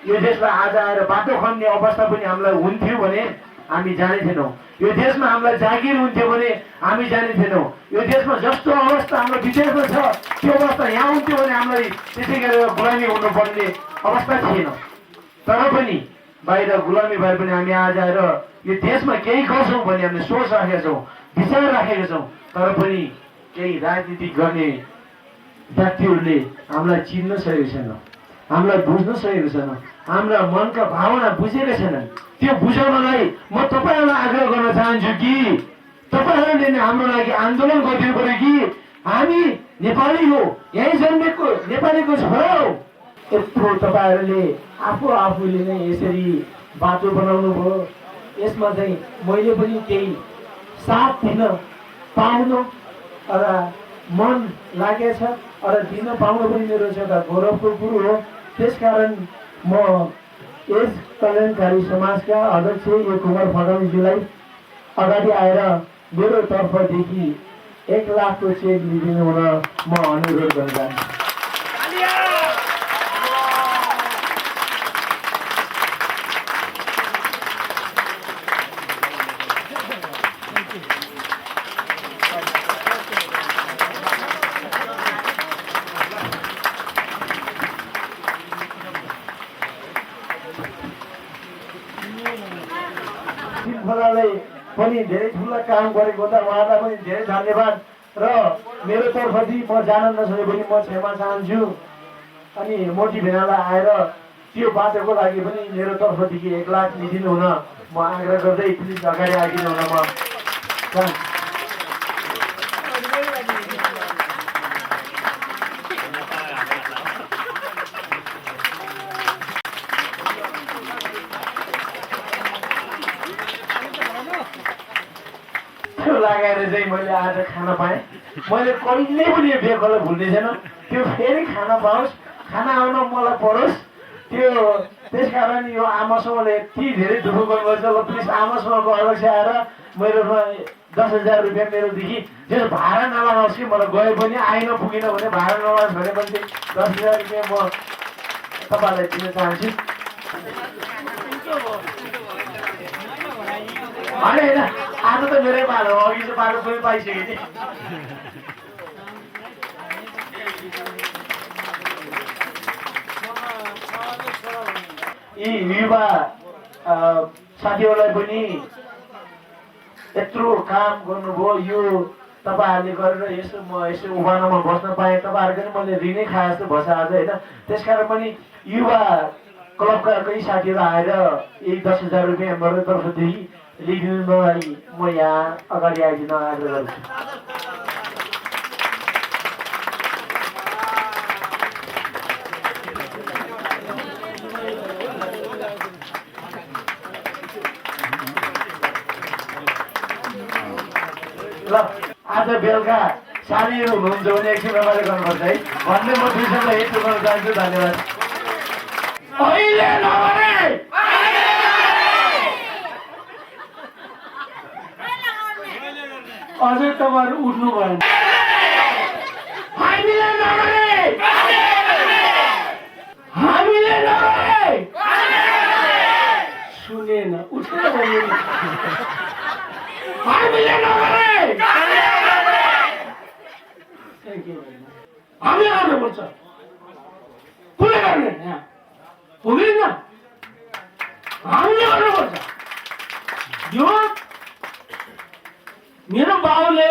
यो देशलाई आज आएर बाटो खन्ने अवस्था पनि हामीलाई हुन्थ्यो भने हामी जाने थिएनौँ। यो देशमा हामीलाई जागिर हुन्थ्यो भने हामी जाने थिएनौँ। यो देशमा जस्तो अवस्था हाम्रो विदेशमा छ त्यो अवस्था यहाँ हुन्थ्यो भने हामीलाई त्यसै गरेर गुलामी हुनुपर्ने अवस्था थिएन। तर पनि बाहिर गुलामी भए पनि हामी आज आएर यो देशमा केही गर्छौँ भन्ने हामीले सोच राखेका छौँ, विचार राखेका छौँ। तर पनि केही राजनीति गर्ने व्यक्तिहरूले हामीलाई चिन्न सकेको छैन, हामीलाई बुझ्न सकेको छैन, हाम्रा मनका भावना बुझेका छैनन्। त्यो बुझाउनलाई म तपाईँहरूलाई आग्रह गर्न चाहन्छु कि तपाईँहरूले नै हाम्रो लागि आन्दोलन गरिदिनु पर्यो कि हामी नेपाली हो, यहीँ जन्मेको नेपालीको छोरा हो। यत्रो तपाईँहरूले आफूले नै यसरी बाटो बनाउनु भयो। यसमा चाहिँ मैले पनि केही साथ दिन पाउनु र मन लागेछ र दिन पाउनु पनि मेरो एउटा गौरवको कुरो हो। त्यसकारण म यस कल्याणकारी समाजका अध्यक्ष यो कुमार फडणवीसजीलाई अगाडि आएर मेरो तर्फदेखि 1 लाखको चेक लिइदिनु हुन म अनुरोध गर्न चाहन्छु। सिलफलाले पनि धेरै ठुला काम गरेको हुँदा उहाँलाई पनि धेरै धन्यवाद र मेरो तर्फदेखि म जान नसके पनि म क्षमा चाहन्छु। अनि मोटी भेनालाई आएर त्यो बाटोको लागि पनि मेरो तर्फदेखि 1 लाख लिइदिनु हुन म आग्रह गर्दै प्लिज अगाडि आइदिनु हुन म चाहन्छु। लगाएर चाहिँ मैले आज खाना पाएँ। मैले कहिले पनि यो बेखोला भुल्ने छैन। त्यो फेरि खाना पाओस्, खाना आउन मलाई परोस्। त्यसकारण यो आमासँगले यति धेरै दुःख गर्नुपर्छ। ल प्लिज आमासँगको अध्यक्ष आएर मेरोमा 10,000 रुपियाँ मेरोदेखि त्यसो भाडा नलागोस् कि मलाई गए पनि आइन पुगेन भने भाडा नलागोस् भने पनि 10,000 रुपियाँ म तपाईँलाई दिन चाहन्छु। होइन आज त मेरै पालो हो, अघि चाहिँ पालो पनि पाइसकेँ नि। यी युवा साथीहरूलाई पनि यत्रो काम गर्नुभयो, यो तपाईँहरूले गरेर यसो उभानमा बस्न पाएँ। तपाईँहरूको पनि मैले ऋणै खाए जस्तो भएछ आज होइन। त्यसकारण पनि युवा क्लबका केही साथीहरू आएर यही 10,000 रुपियाँ मेरो तर्फदेखि लिदिनुलाई म यहाँ अगाडि आइदिन आग्रह गर्छु। ल आज बेलुका साथीहरू हुनुहुन्छ भने एकछिन रमाइलो गर्नुपर्छ है भन्ने म दुई शब्द यही टुक्राउन चाहन्छु। धन्यवाद। अहिले नगरे अझै तपाईँहरू उठ्नु भएन। हामीले नगरे हामीले नगरे सुनेन, उठेर बोल्नु। हामीले नगरे थ्याङ्क यू। हामीले गर्नुपर्छ। कसले गर्ने यहाँ हुँदैन, हामीले गर्नुपर्छ। यो मेरो बाउले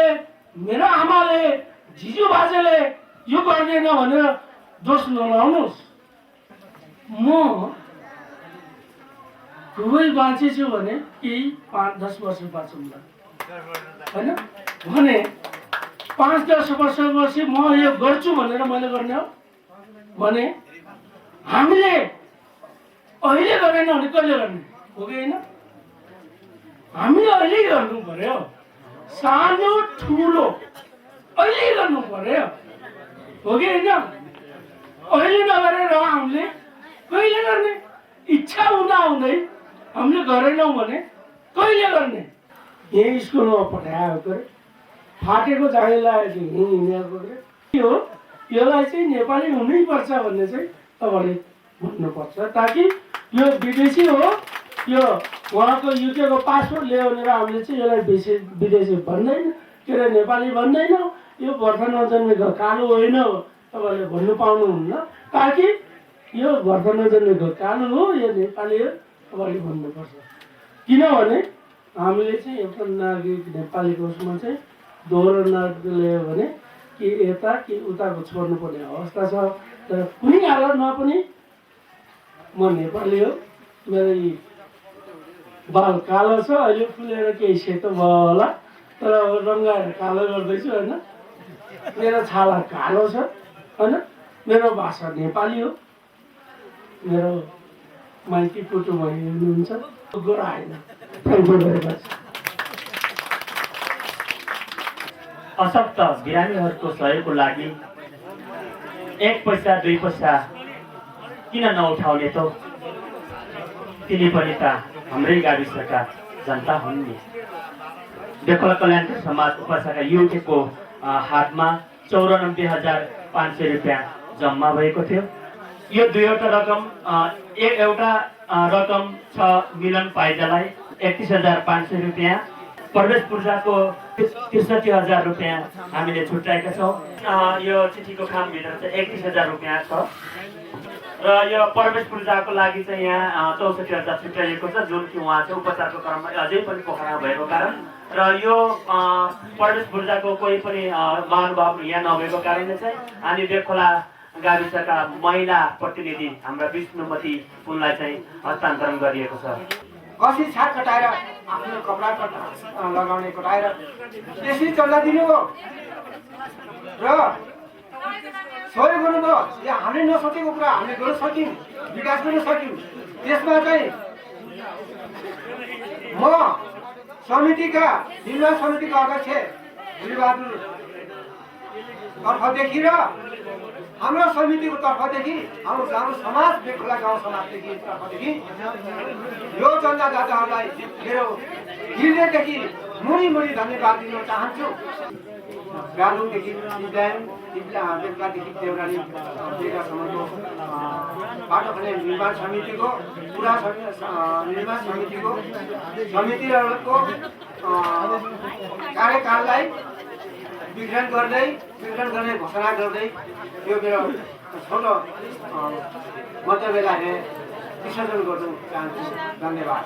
मेरो आमाले जिजु बाजेले यो गर्दैन भनेर दोष नलाउनुहोस्। म खुबै बाँचेछु भने केही 5-10 वर्ष बाँचौँला होइन भने 5-10 वर्षपछि म यो गर्छु भनेर मैले गर्ने हो भने हामीले अहिले गरेन भने कहिले गर्ने हो कि होइन? हामीले अहिले गर्नु पर्यो। सानो ठुलो अहिले गर्नु पर्यो हो कि होइन? अहिले नगरेर हामीले कहिले गर्ने? इच्छा हुँदा हुँदै हामीले गरेनौँ भने कहिले गर्ने? यही स्कुलमा पठाएको फाटेको जाने लागेको यहीँ हिँडेको हो। यसलाई चाहिँ नेपाली हुनैपर्छ भन्ने चाहिँ तपाईँले भन्नुपर्छ, ताकि यो विदेशी हो, यो उहाँको युकेको पासपोर्ट ल्यायो भनेर हामीले चाहिँ यसलाई विदेशी भन्दैन, के अरे नेपाली भन्दैनौँ। यो भर्खर जन्मेको कालो होइन तपाईँले भन्नु पाउनुहुन्न, ताकि यो भर्खर जन्मेको कालो हो, यो नेपाली हो तपाईँले भन्नुपर्छ। किनभने हामीले चाहिँ एउटा नागरिक नेपालीको उसमा चाहिँ दोहोरो नागरिक ल्यायो भने कि यता कि उताको छोड्नुपर्ने अवस्था छ। तर कुनै हालतमा पनि म नेपाली हो, मेरो यी बाल कालो छ, अहिले फुलेर केही सेतो भयो होला, तर रङ्गाएर कालो गर्दैछु होइन। मेरो छाला कालो छ होइन। मेरो भाषा नेपाली हो। मेरो माइती कुटुम्ब हुनुहुन्छ, गोरा होइन। Thank you very much. अशक्त बिरामीहरूको सहयोगको लागि 1 पैसा 2 पैसा किन नउठाउने त? तिनी पनि त हाम्रै गाविसका जनता हुन् नि। बेखला कल्याण समाज उपशाखा युकेको हातमा 94,500 रुपियाँ जम्मा भएको थियो। यो दुईवटा रकम एउटा रकम छ मिलन पाइजालाई 31,500 रुपियाँ, प्रवेश पूर्जाको 63,000 रुपियाँ हामीले छुट्याएका छौँ। यो चिठीको खामभित्र चाहिँ 31,000 रुपियाँ छ र यो प्रवेश पूर्जाको लागि चाहिँ यहाँ 64,000 छुट्याइएको छ, जुन कि उहाँ चाहिँ उपचारको क्रममा अझै पनि पोखरा भएको कारण र यो प्रवेश पूर्जाको कोही पनि महानुभाव यहाँ नभएको कारणले चाहिँ हामी बेखोला गाविसका महिला प्रतिनिधि हाम्रा विष्णुमती पुनलाई चाहिँ हस्तान्तरण गरिएको छ। कसी छाक कटाएर आफ्नो कपडा लगाउने कटाएर त्यसरी चल्दा दिनुभयो र सहयोग गर्नुभयो। यहाँ हामीले नसकेको कुरा हामीले गर्न सक्यौँ, विकास गर्न सक्यौँ। त्यसमा चाहिँ म समितिका निर्माण समितिका अध्यक्ष भुलीबहादुर तर्फदेखि र हाम्रो समितिको तर्फदेखि हाम्रो गाउँ समाज बेखोला गाउँ समाजदेखि तर्फदेखि यो चन्दादाताहरूलाई मेरो हृदयदेखि मुरी मुरी धन्यवाद दिन चाहन्छु। गान्तोकदेखि दिप्लाम बेलुकादेखि देउराली बेलुकासम्मको बाटो खन्ने निर्माण समितिको पुरा निर्माण समितिहरूको कार्यकाललाई विघटन गर्ने घोषणा गर्दै यो मेरो छोटो मध्यवेला विसर्जन गर्न चाहन्छु। धन्यवाद।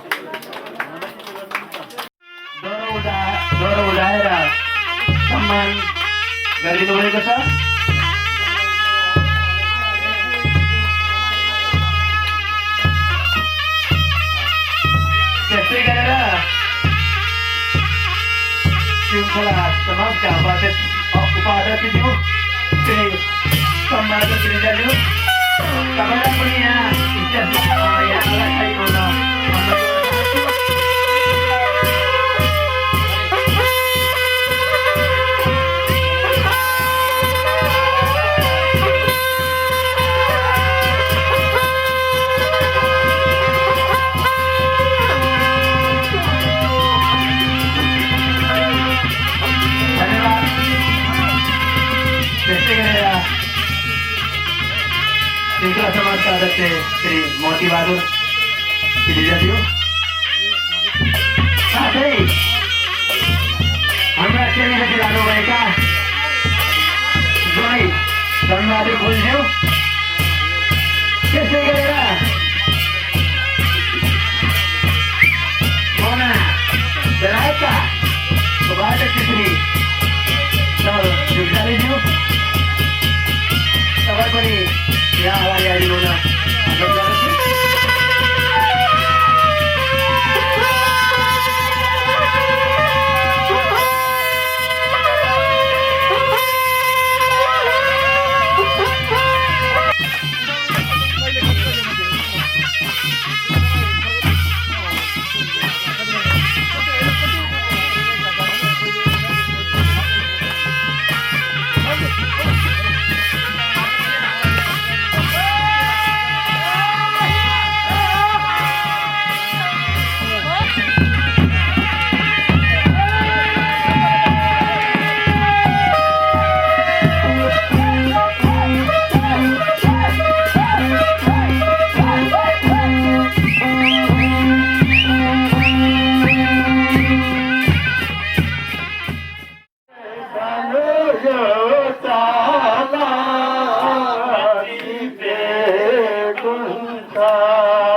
दोहोरो उडाएर सम्मान गरिदिनु भएको छ। त्यस्तै गरेर श्रृङ्खला समाजका उपाध्यक्षज्यू श्री सम्मान श्रीज्यू तपाईँलाई पनि यहाँलाई श्रृङ्खला समाजका अध्यक्ष श्री मोती बहादुर श्रीज्यू साथै हाम्रा सेनापति लानुभएका ज्वाइँ धनबहादुर फुलज्यू, त्यसै गरेर मोना बेलायतका उपाध्यक्ष श्री ढुक्सालेज्यू, तपाईँ पनि यहाँ अगाडि आइदिनु हुन अनुरोध गर्दछु। Kunta